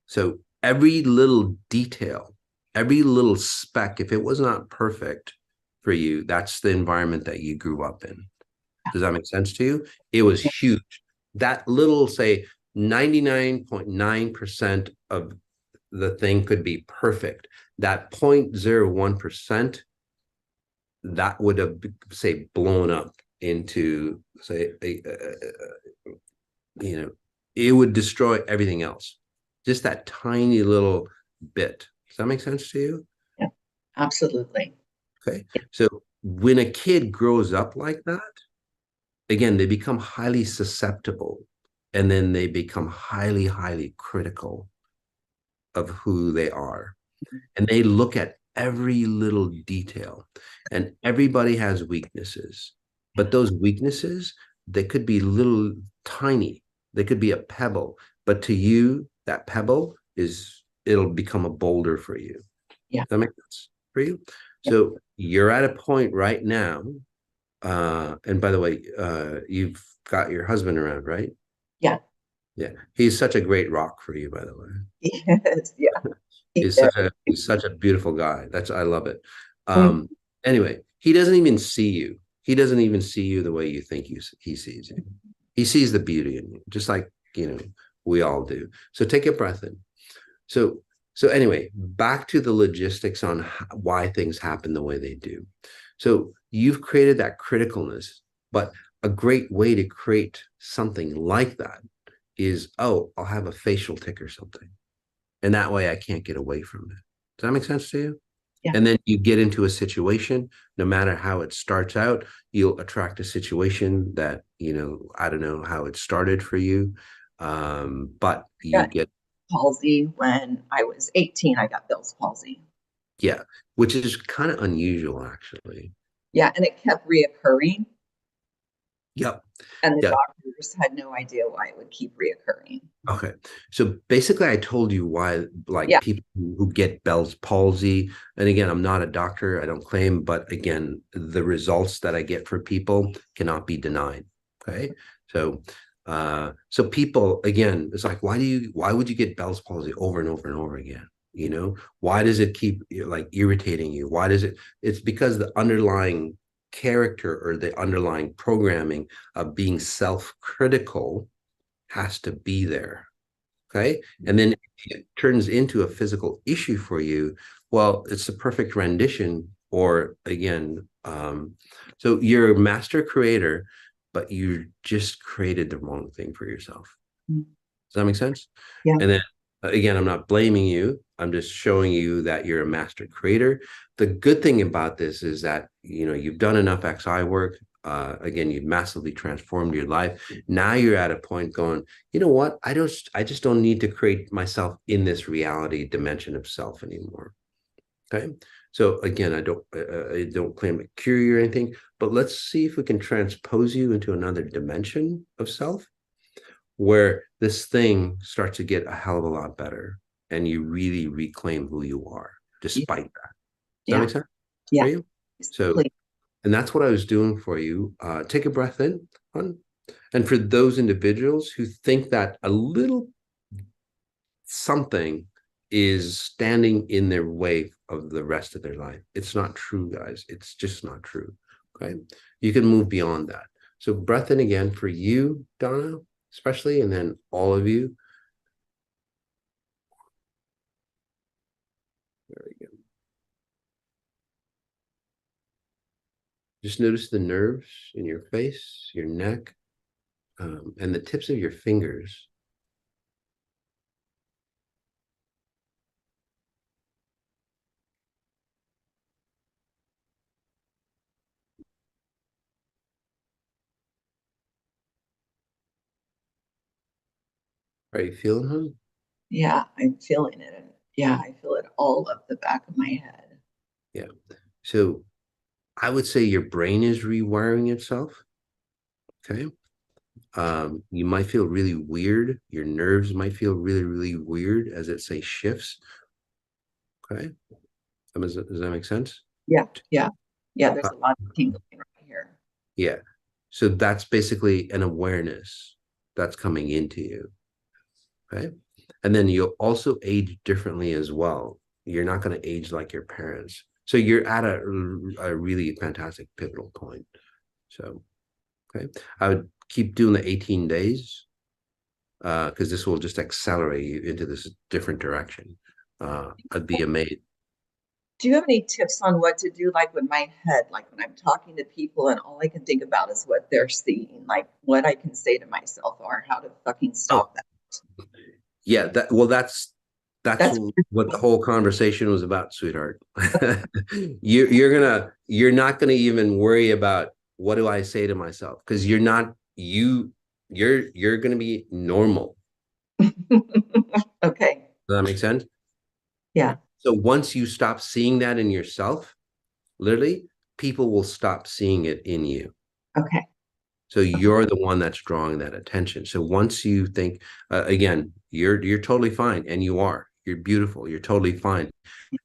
So every little detail, every little speck, if it was not perfect for you, that's the environment that you grew up in. Does that make sense to you? It was huge. That little, say, 99.9% of the thing could be perfect. That 0.01%, that would have, say, blown up into, say, it would destroy everything else. Just that tiny little bit. Does that make sense to you? Yeah, absolutely. Okay. So when a kid grows up like that, again, they become highly susceptible and then they become highly critical of who they are. And they look at every little detail, and everybody has weaknesses, but those weaknesses, they could be little tiny. They could be a pebble, but to you, that pebble it'll become a boulder for you. Yeah. Does that make sense for you? Yeah. So you're at a point right now. And by the way, you've got your husband around, right? Yeah. Yeah. He's such a great rock for you, by the way. Yes. Yeah. He's such a beautiful guy. I love it. Mm. Anyway, he doesn't even see you. He doesn't even see you the way you think he sees you. He sees the beauty in you, just like, we all do. So take a breath in. So anyway, back to the logistics on why things happen the way they do. So you've created that criticalness, but a great way to create something like that is, I'll have a facial tic or something. And that way I can't get away from it. Does that make sense to you? Yeah. And then you get into a situation, no matter how it starts out, you'll attract a situation that, I don't know how it started for you. But you get palsy when I was 18. I got Bell's palsy. Yeah, which is kind of unusual, actually. Yeah, and it kept reoccurring. Yep. And the Yep. doctors had no idea why it would keep reoccurring. Okay. So basically, I told you why, people who get Bell's palsy, and again, I'm not a doctor, I don't claim, but again, the results that I get for people cannot be denied. Okay. So people, again, it's like, why would you get Bell's palsy over and over and over again? Why does it keep irritating you? It's because the underlying character or the underlying programming of being self-critical has to be there. Okay. And then it turns into a physical issue for you. Well, it's the perfect rendition, or again, so you're a master creator, but you just created the wrong thing for yourself. Mm. Does that make sense? Yeah. And then again, I'm not blaming you. I'm just showing you that you're a master creator. The good thing about this is that, you've done enough XI work. Again, you've massively transformed your life. Now you're at a point going, you know what? I just don't need to create myself in this reality dimension of self anymore. Okay. So again, I don't claim to cure you or anything, but let's see if we can transpose you into another dimension of self where this thing starts to get a hell of a lot better and you really reclaim who you are despite that. Does that make sense? Yeah. For you? So, and that's what I was doing for you. Take a breath in, hon. And for those individuals who think that a little something is standing in their way of the rest of their life. It's not true, guys. It's just not true. Okay. You can move beyond that. So breath in again for you, Donna, especially, and then all of you. There we go. Just notice the nerves in your face, your neck, and the tips of your fingers. Are you feeling him? Yeah, I'm feeling it. And yeah, I feel it all up the back of my head. Yeah. So I would say your brain is rewiring itself. Okay. You might feel really weird. Your nerves might feel really, really weird as it say shifts. Okay. Does that make sense? Yeah, yeah, yeah. There's a lot of tingling right here. Yeah. So that's basically an awareness that's coming into you. Okay. And then you'll also age differently as well. You're not going to age like your parents. So you're at a really fantastic pivotal point. So, okay. I would keep doing the 18 days because this will just accelerate you into this different direction. I'd be amazed. Do you have any tips on what to do, like with my head, like when I'm talking to people and all I can think about is what they're seeing, like what I can say to myself or how to fucking stop that? Yeah, that's That's what the whole conversation was about, sweetheart. You're not gonna even worry about what do I say to myself, because you're gonna be normal. okay. Does that make sense? Yeah. So once you stop seeing that in yourself, literally, people will stop seeing it in you. Okay. So you're the one that's drawing that attention. So once you think, again, you're totally fine, and you're beautiful, you're totally fine.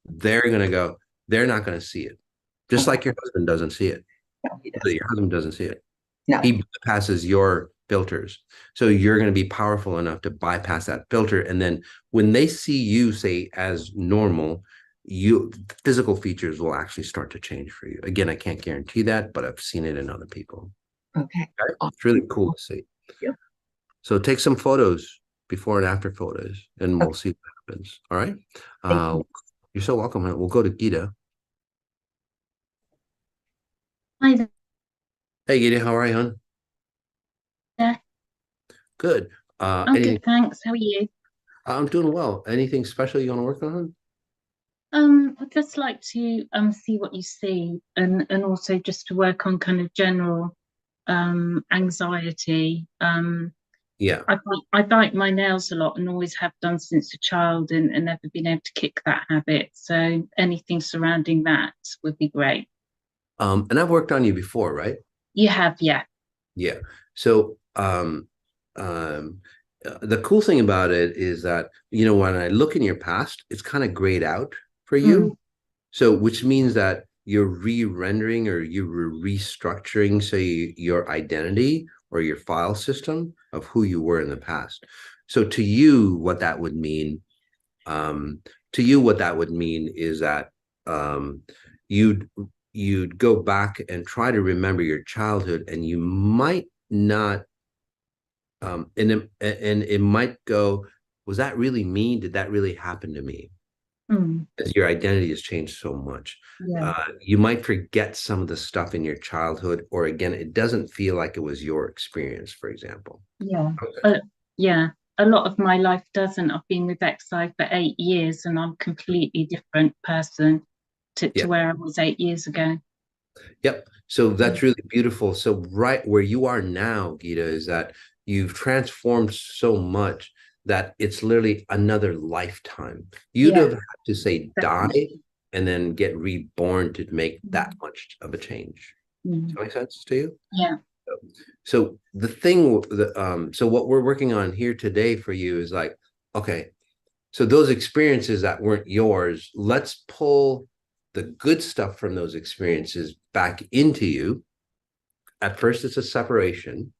They're not gonna see it, just like your husband doesn't see it. No, he doesn't. Your husband doesn't see it. No. He bypasses your filters. So you're going to be powerful enough to bypass that filter. And then when they see you, say, as normal, physical features will actually start to change for you. Again, I can't guarantee that, but I've seen it in other people. Okay. Right? It's really cool to see. Yeah. So take some photos, before and after photos, and we'll see what happens. All right. Thank you. You're so welcome. We'll go to Gita. Hi there. Hey, Gita, how are you, hon? Good. I'm good, thanks. How are you? I'm doing well. Anything special you want to work on? I'd just like to see what you see, and also just to work on kind of general anxiety. Yeah. I bite my nails a lot and always have done since a child, and never been able to kick that habit. So anything surrounding that would be great. And I've worked on you before, right? You have, yeah. Yeah. So the cool thing about it is that, when I look in your past, it's kind of grayed out for you. So which means that you're re-rendering, or you're restructuring, say, your identity or your file system of who you were in the past. So to you, what that would mean, is that you'd go back and try to remember your childhood, and you might not, and it might go, was that really me? Did that really happen to me? As your identity has changed so much. Yeah. You might forget some of the stuff in your childhood, or again, it doesn't feel like it was your experience, for example. Yeah. Yeah. A lot of my life doesn't. I've been with XI for 8 years, and I'm a completely different person to where I was 8 years ago. Yep. So that's really beautiful. So right where you are now, Gita, is that you've transformed so much that it's literally another lifetime. You'd have had to say die and then get reborn to make that much of a change. Does that make sense to you? Yeah. So the thing, so what we're working on here today for you is like, okay, so those experiences that weren't yours, let's pull the good stuff from those experiences back into you. At first, it's a separation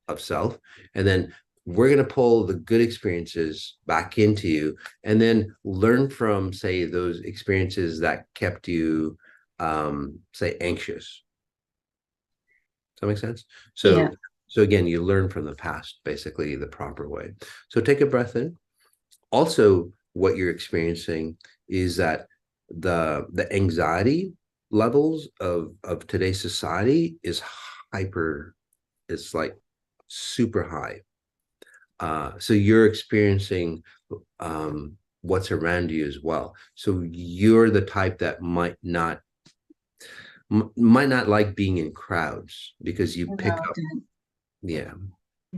of self, and then we're going to pull the good experiences back into you and then learn from, say, those experiences that kept you, say, anxious. Does that make sense? So, so again, you learn from the past, basically the proper way. So take a breath in. Also, what you're experiencing is that the anxiety levels of today's society is hyper, it's like super high. So you're experiencing what's around you as well. So you're the type that might not like being in crowds because you pick up. Yeah.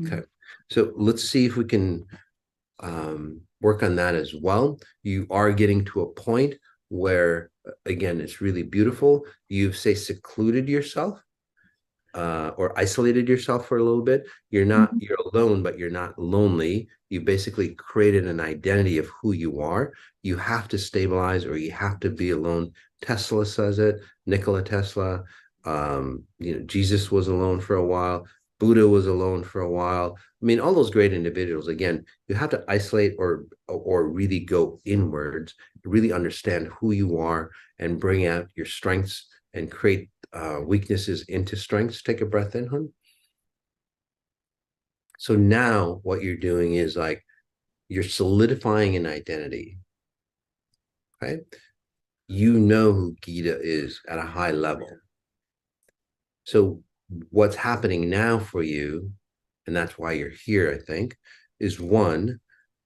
Okay. So let's see if we can work on that as well. You are getting to a point where, again, it's really beautiful. You've, say, secluded yourself or isolated yourself for a little bit. You're not, you're alone, but you're not lonely. You basically created an identity of who you are. You have to stabilize or you have to be alone. Tesla says it, Nikola Tesla, Jesus was alone for a while. Buddha was alone for a while. I mean, all those great individuals, again, you have to isolate or really go inwards, really understand who you are and bring out your strengths and create weaknesses into strengths. Take a breath in, hon. So now what you're doing is like you're solidifying an identity. Okay. You know who Gita is at a high level. So what's happening now for you, and that's why you're here, I think, is one,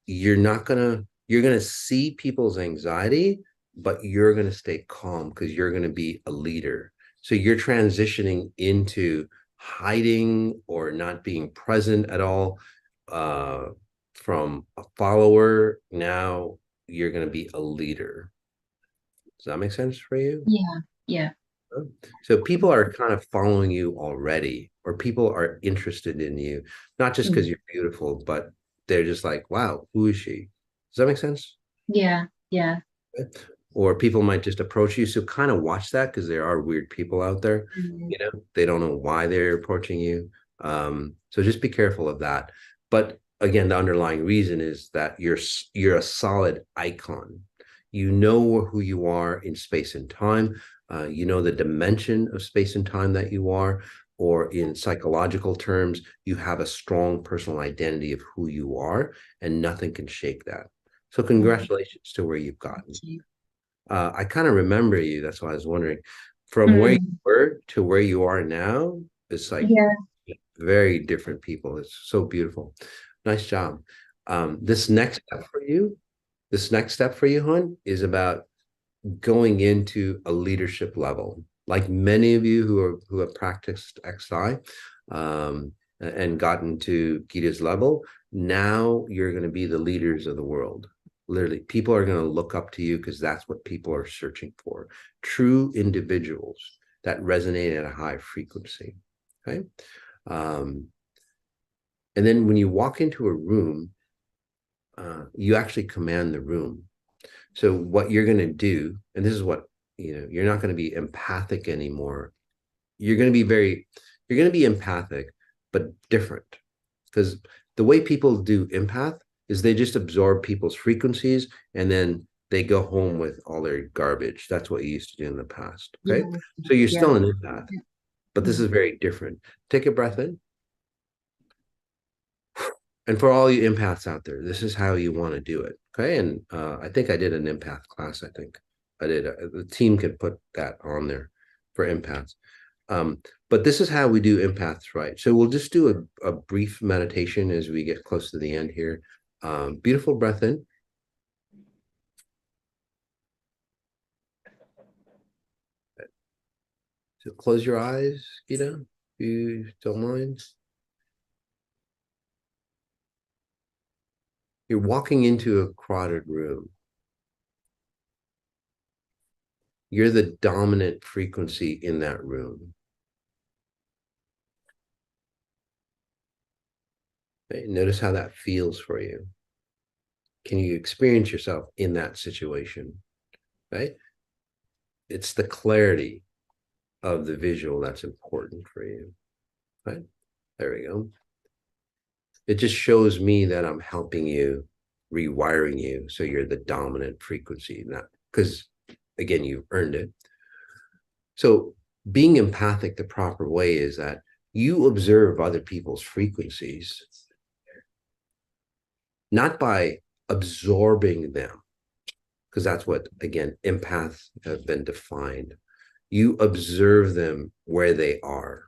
you're going to see people's anxiety, but you're going to stay calm because you're going to be a leader. So you're transitioning into hiding or not being present at all from a follower. Now you're going to be a leader. Does that make sense for you? Yeah, yeah. So people are kind of following you already, or people are interested in you, not just because you're beautiful, but they're just like, wow, who is she? Does that make sense? Yeah, yeah. Or people might just approach you. So kind of watch that because there are weird people out there. They don't know why they're approaching you. So just be careful of that. But again, the underlying reason is that you're a solid icon. You know who you are in space and time. You know the dimension of space and time that you are, or in psychological terms, you have a strong personal identity of who you are, and nothing can shake that. So congratulations to where you've gotten. I kind of remember you. That's why I was wondering, from where you were to where you are now, it's like very different people. It's so beautiful. Nice job. This next step for you, hon, is about going into a leadership level. Like many of you who have practiced XI and gotten to Gita's level, now you're going to be the leaders of the world. Literally, people are going to look up to you because that's what people are searching for. True individuals that resonate at a high frequency. Okay. And then when you walk into a room, you actually command the room. So what you're going to do, and this is what, you're not going to be empathic anymore. You're going to be empathic, but different. Because the way people do empath is they just absorb people's frequencies and then they go home with all their garbage. That's what you used to do in the past. Okay. So you're still an empath, but this is very different. Take a breath in. And for all you empaths out there, this is how you want to do it. Okay. And I think I did an empath class. I think I did. The team could put that on there for empaths. But this is how we do empaths, right? So we'll just do a brief meditation as we get close to the end here. Beautiful breath in. So close your eyes, Gita, if you don't mind. You're walking into a crowded room. You're the dominant frequency in that room. Okay, notice how that feels for you. Can you experience yourself in that situation? Right? It's the clarity of the visual that's important for you. Right? There we go. It just shows me that I'm helping you, rewiring you, so you're the dominant frequency. Not because, again, you've earned it. So being empathic the proper way is that you observe other people's frequencies, not by absorbing them, because that's what, again, empaths have been defined. You observe them where they are.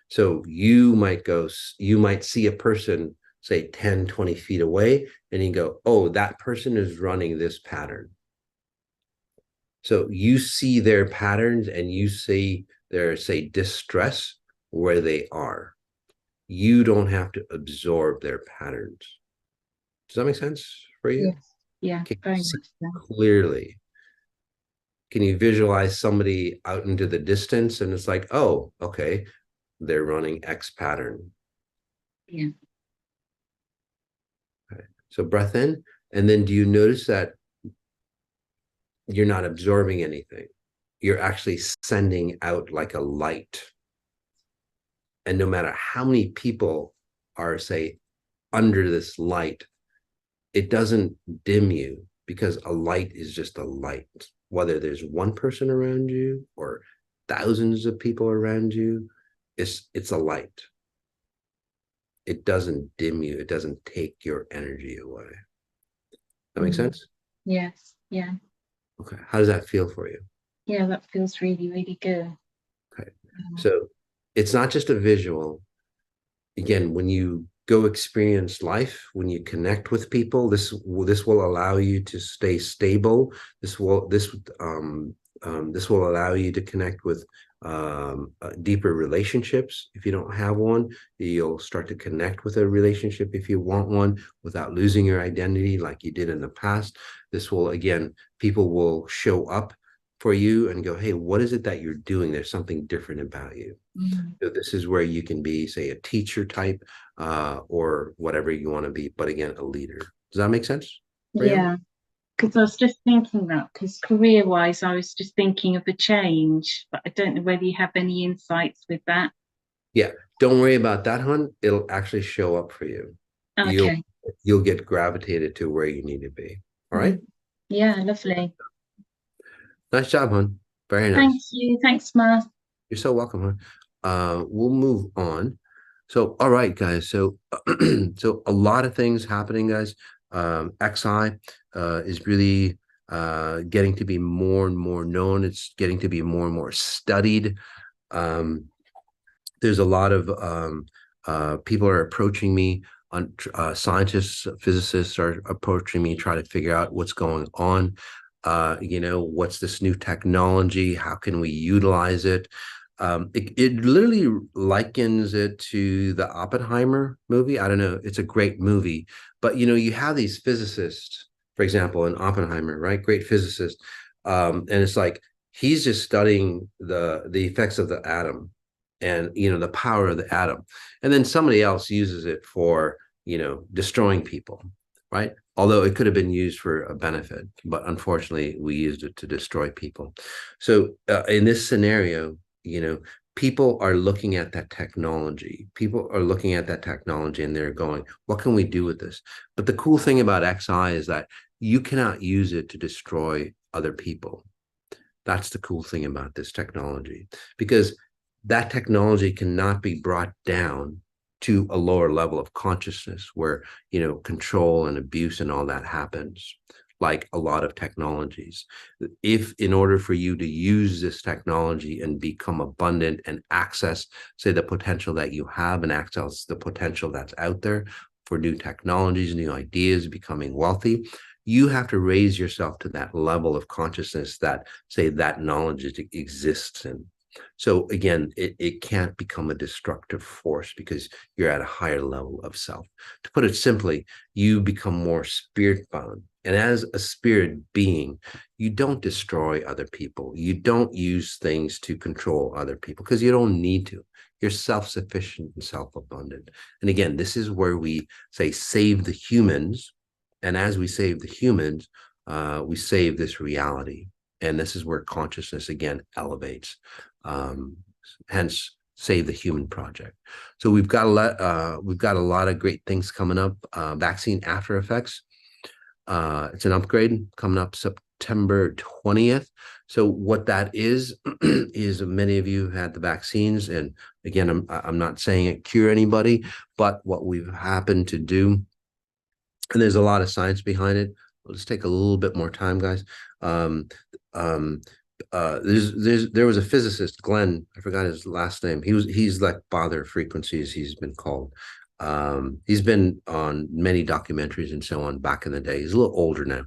So you might see a person, say 10, 20 feet away, and you go, oh, that person is running this pattern. So you see their patterns and you see their, say, distress where they are. You don't have to absorb their patterns. Does that make sense for you? Yes. Yeah, Can very you see much so. clearly? Can you visualize somebody out into the distance and it's like, oh, okay, they're running X pattern. Yeah. Okay. So breath in, and then do you notice that you're not absorbing anything? You're actually sending out like a light. And no matter how many people are, say, under this light, it doesn't dim you, because a light is just a light. Whether there's one person around you or thousands of people around you, it's a light. It doesn't dim you. It doesn't take your energy away. That makes sense? Yes. Yeah. Okay. How does that feel for you? Yeah, that feels really, really good. Okay. So it's not just a visual. Again, when you go experience life, when you connect with people, this will allow you to stay stable. This will allow you to connect with deeper relationships. If you don't have one, you'll start to connect with a relationship if you want one, without losing your identity like you did in the past. This will, again, people will show up for you and go, hey, what is it that you're doing? There's something different about you. So this is where you can be, say, a teacher type, or whatever you want to be, but again, a leader. Does that make sense? Yeah, because I was just thinking that, because career-wise, I was just thinking of a change, but I don't know whether you have any insights with that. Yeah, don't worry about that, hon. It'll actually show up for you. Okay. You'll get gravitated to where you need to be. All right. Yeah, lovely. Nice job, hon. Very nice. Thank you. Thanks, Ma. You're so welcome, hon. We'll move on. So, all right, guys. So, so a lot of things happening, guys. XI is really getting to be more and more known. It's getting to be more and more studied. There's a lot of people are approaching me, on scientists, physicists are approaching me, trying to figure out what's going on. What's this new technology? How can we utilize it? It literally likens it to the Oppenheimer movie. I don't know. It's a great movie, but you have these physicists, for example, in Oppenheimer, right? Great physicist. And it's like, he's just studying the effects of the atom and, the power of the atom. And then somebody else uses it for, destroying people, right? Although it could have been used for a benefit, but unfortunately we used it to destroy people. So in this scenario, people are looking at that technology. People are looking at that technology and they're going, what can we do with this? But the cool thing about XI is that you cannot use it to destroy other people. That's the cool thing about this technology, because that technology cannot be brought down to a lower level of consciousness where, control and abuse and all that happens, like a lot of technologies. If in order for you to use this technology and become abundant and access, say, the potential that you have and access the potential that's out there for new technologies, new ideas, becoming wealthy, you have to raise yourself to that level of consciousness that, say, that knowledge exists in. So again, it can't become a destructive force because you're at a higher level of self. To put it simply, you become more spirit bound. And as a spirit being, you don't destroy other people. You don't use things to control other people because you don't need to. You're self-sufficient and self-abundant. And again, this is where we say save the humans. And as we save the humans, we save this reality. And this is where consciousness, again, elevates. Hence, save the human project. So we've got a lot of great things coming up. Vaccine after effects. It's an upgrade coming up September 20th. So what that is is many of you had the vaccines, and again, I'm not saying it cure anybody, but what we've happened to do, and there's a lot of science behind it. We'll just take a little bit more time, guys. There was a physicist, Glenn, I forgot his last name. He's like father of frequencies, he's been called. He's been on many documentaries and so on back in the day. He's a little older now.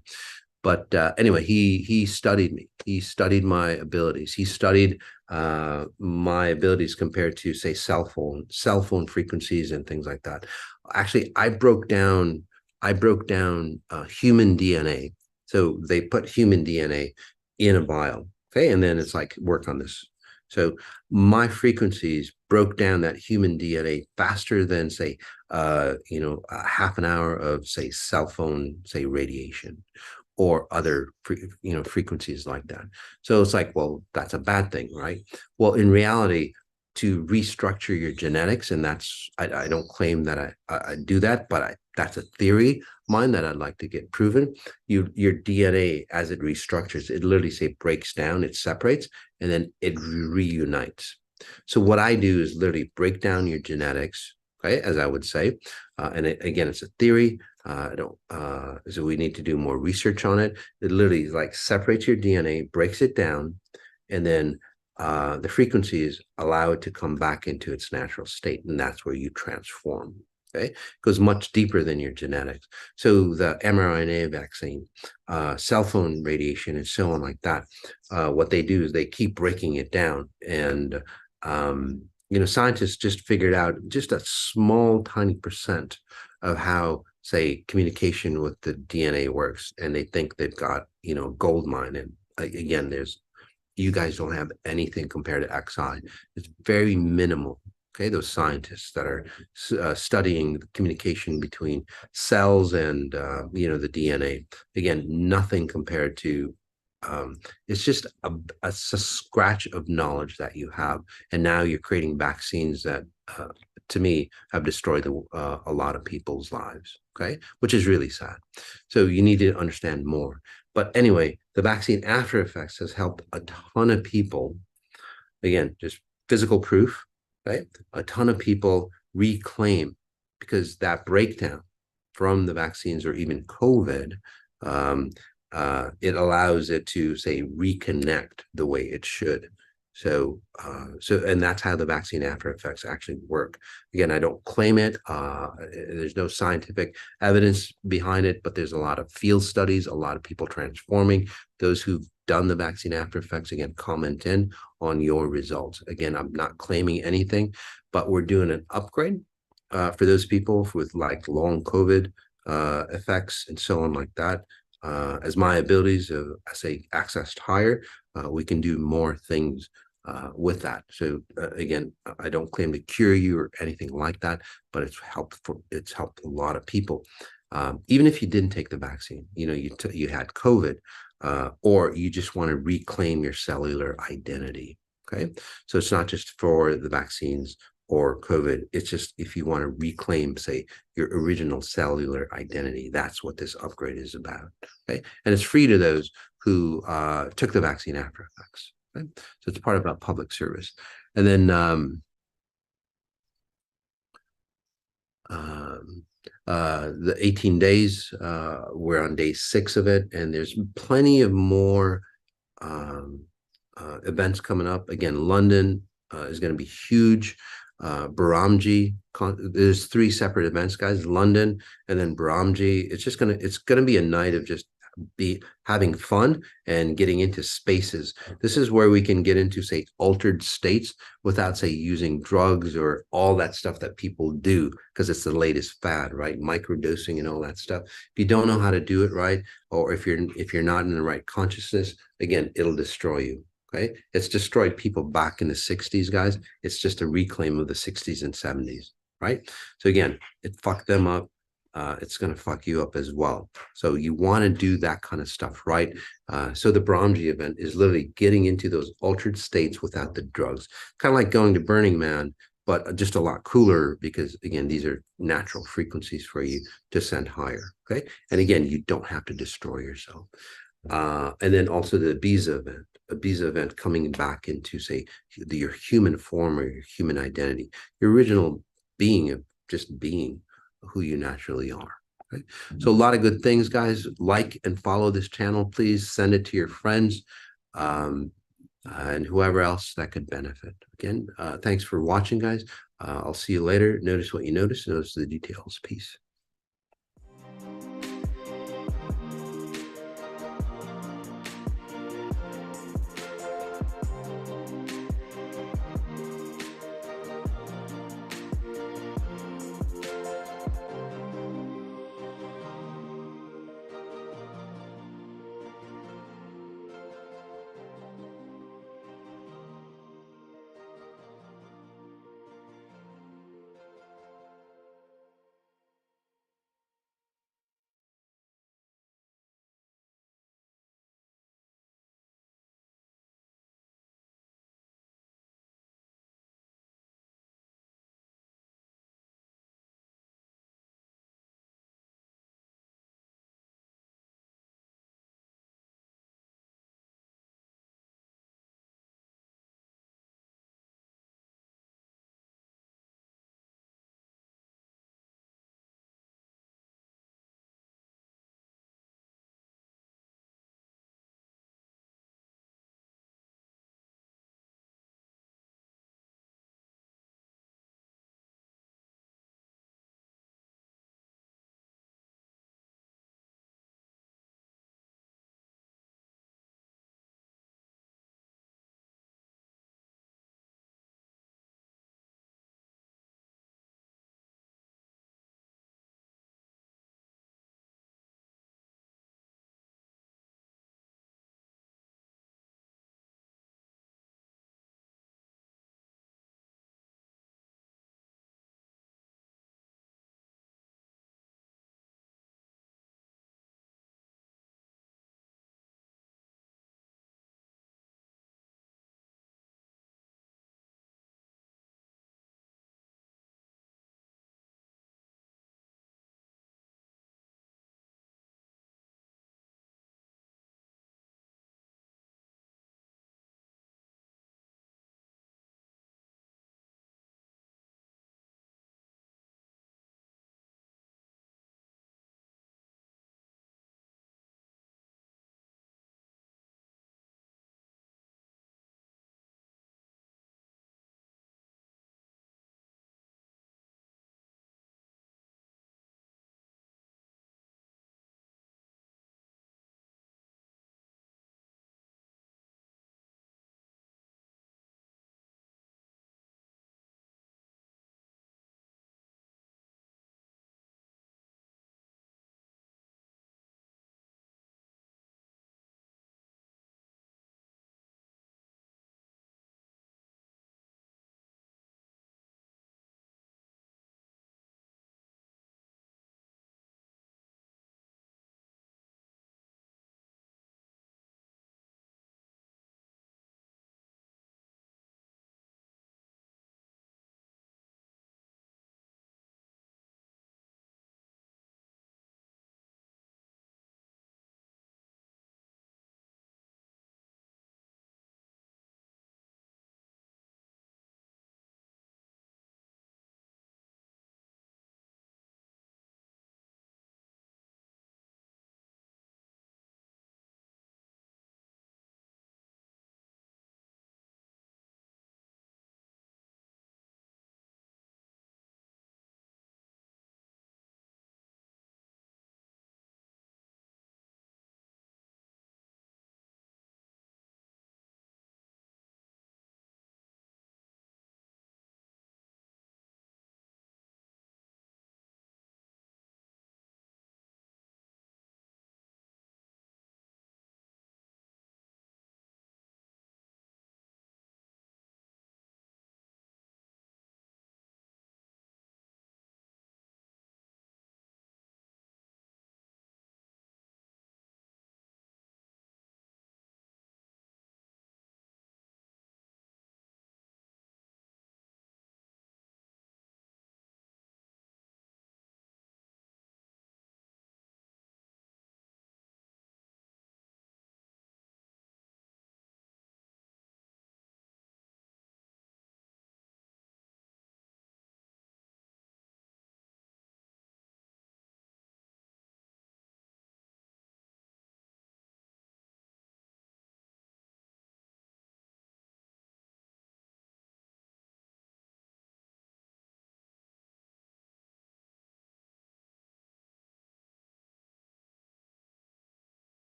But anyway, he studied me. He studied my abilities. He studied my abilities compared to, say, cell phone frequencies and things like that. Actually, I broke down human DNA. So they put human DNA in a vial, okay, and then it's like, work on this. So my frequencies broke down that human DNA faster than, say, a half an hour of, say, cell phone, say, radiation, or other frequencies like that. So it's like, well, that's a bad thing, right? Well, in reality, to restructure your genetics, and that's, I don't claim that I do that, but that's a theory of mine that I'd like to get proven. Your DNA, as it restructures, it literally, say, breaks down, it separates, and then it reunites. So what I do is literally break down your genetics, okay, as I would say, and again, it's a theory. So we need to do more research on it. It literally like separates your DNA, breaks it down, and then the frequencies allow it to come back into its natural state, and that's where you transform. Okay, it goes much deeper than your genetics. So the mRNA vaccine, cell phone radiation, and so on like that. What they do is they keep breaking it down, and scientists just figured out just a small, tiny percent of how, say, communication with the DNA works, and they think they've got gold mine. And again, you guys don't have anything compared to XI. It's very minimal. Okay, those scientists that are studying the communication between cells and the DNA. Again, nothing compared to. It's just a scratch of knowledge that you have, and now you're creating vaccines that, to me, have destroyed a lot of people's lives. Okay, which is really sad. So you need to understand more. But anyway, the vaccine after effects has helped a ton of people. Again, just physical proof, right? A ton of people reclaim, because that breakdown from the vaccines or even COVID, it allows it to, say, reconnect the way it should. So and that's how the vaccine after effects actually work. Again, I don't claim it. There's no scientific evidence behind it, but there's a lot of field studies, a lot of people transforming. Those who've done the vaccine after effects, again, comment in on your results. Again, I'm not claiming anything, but we're doing an upgrade for those people with like long COVID effects and so on like that. As my abilities, I say, accessed higher, we can do more things with that. So again, I don't claim to cure you or anything like that, but it's helped a lot of people. Even if you didn't take the vaccine, you had COVID, or you just want to reclaim your cellular identity. Okay, so it's not just for the vaccines or COVID. It's just if you want to reclaim, say, your original cellular identity. That's what this upgrade is about. Okay, and it's free to those who took the vaccine after effects. Okay? So it's part of a public service. And then the 18 days, we're on day 6 of it, and there's plenty of more events coming up. Again, London is going to be huge. Baramji, there's 3 separate events, guys. London and then Baramji. It's gonna be a night of just having fun and getting into spaces. This is where we can get into, say, altered states without, say, using drugs or all that stuff that people do, because it's the latest fad, right? Microdosing and all that stuff. If you don't know how to do it right, or if you're not in the right consciousness, again, it'll destroy you. Okay, it's destroyed people back in the 60s, guys. It's just a reclaim of the 60s and 70s, right? So again, it fucked them up. it's going to fuck you up as well. So you want to do that kind of stuff, right? So the Brahmji event is literally getting into those altered states without the drugs, kind of like going to Burning Man, but just a lot cooler, because again, these are natural frequencies for you to send higher. Okay. And again, you don't have to destroy yourself. And then also the Ibiza event coming back into, say, your human form or your human identity, your original being of just being who you naturally are. Right? So a lot of good things, guys. Like and follow this channel, please. Send it to your friends and whoever else that could benefit. Again, thanks for watching, guys. I'll see you later. Notice what you notice. Notice the details. Peace.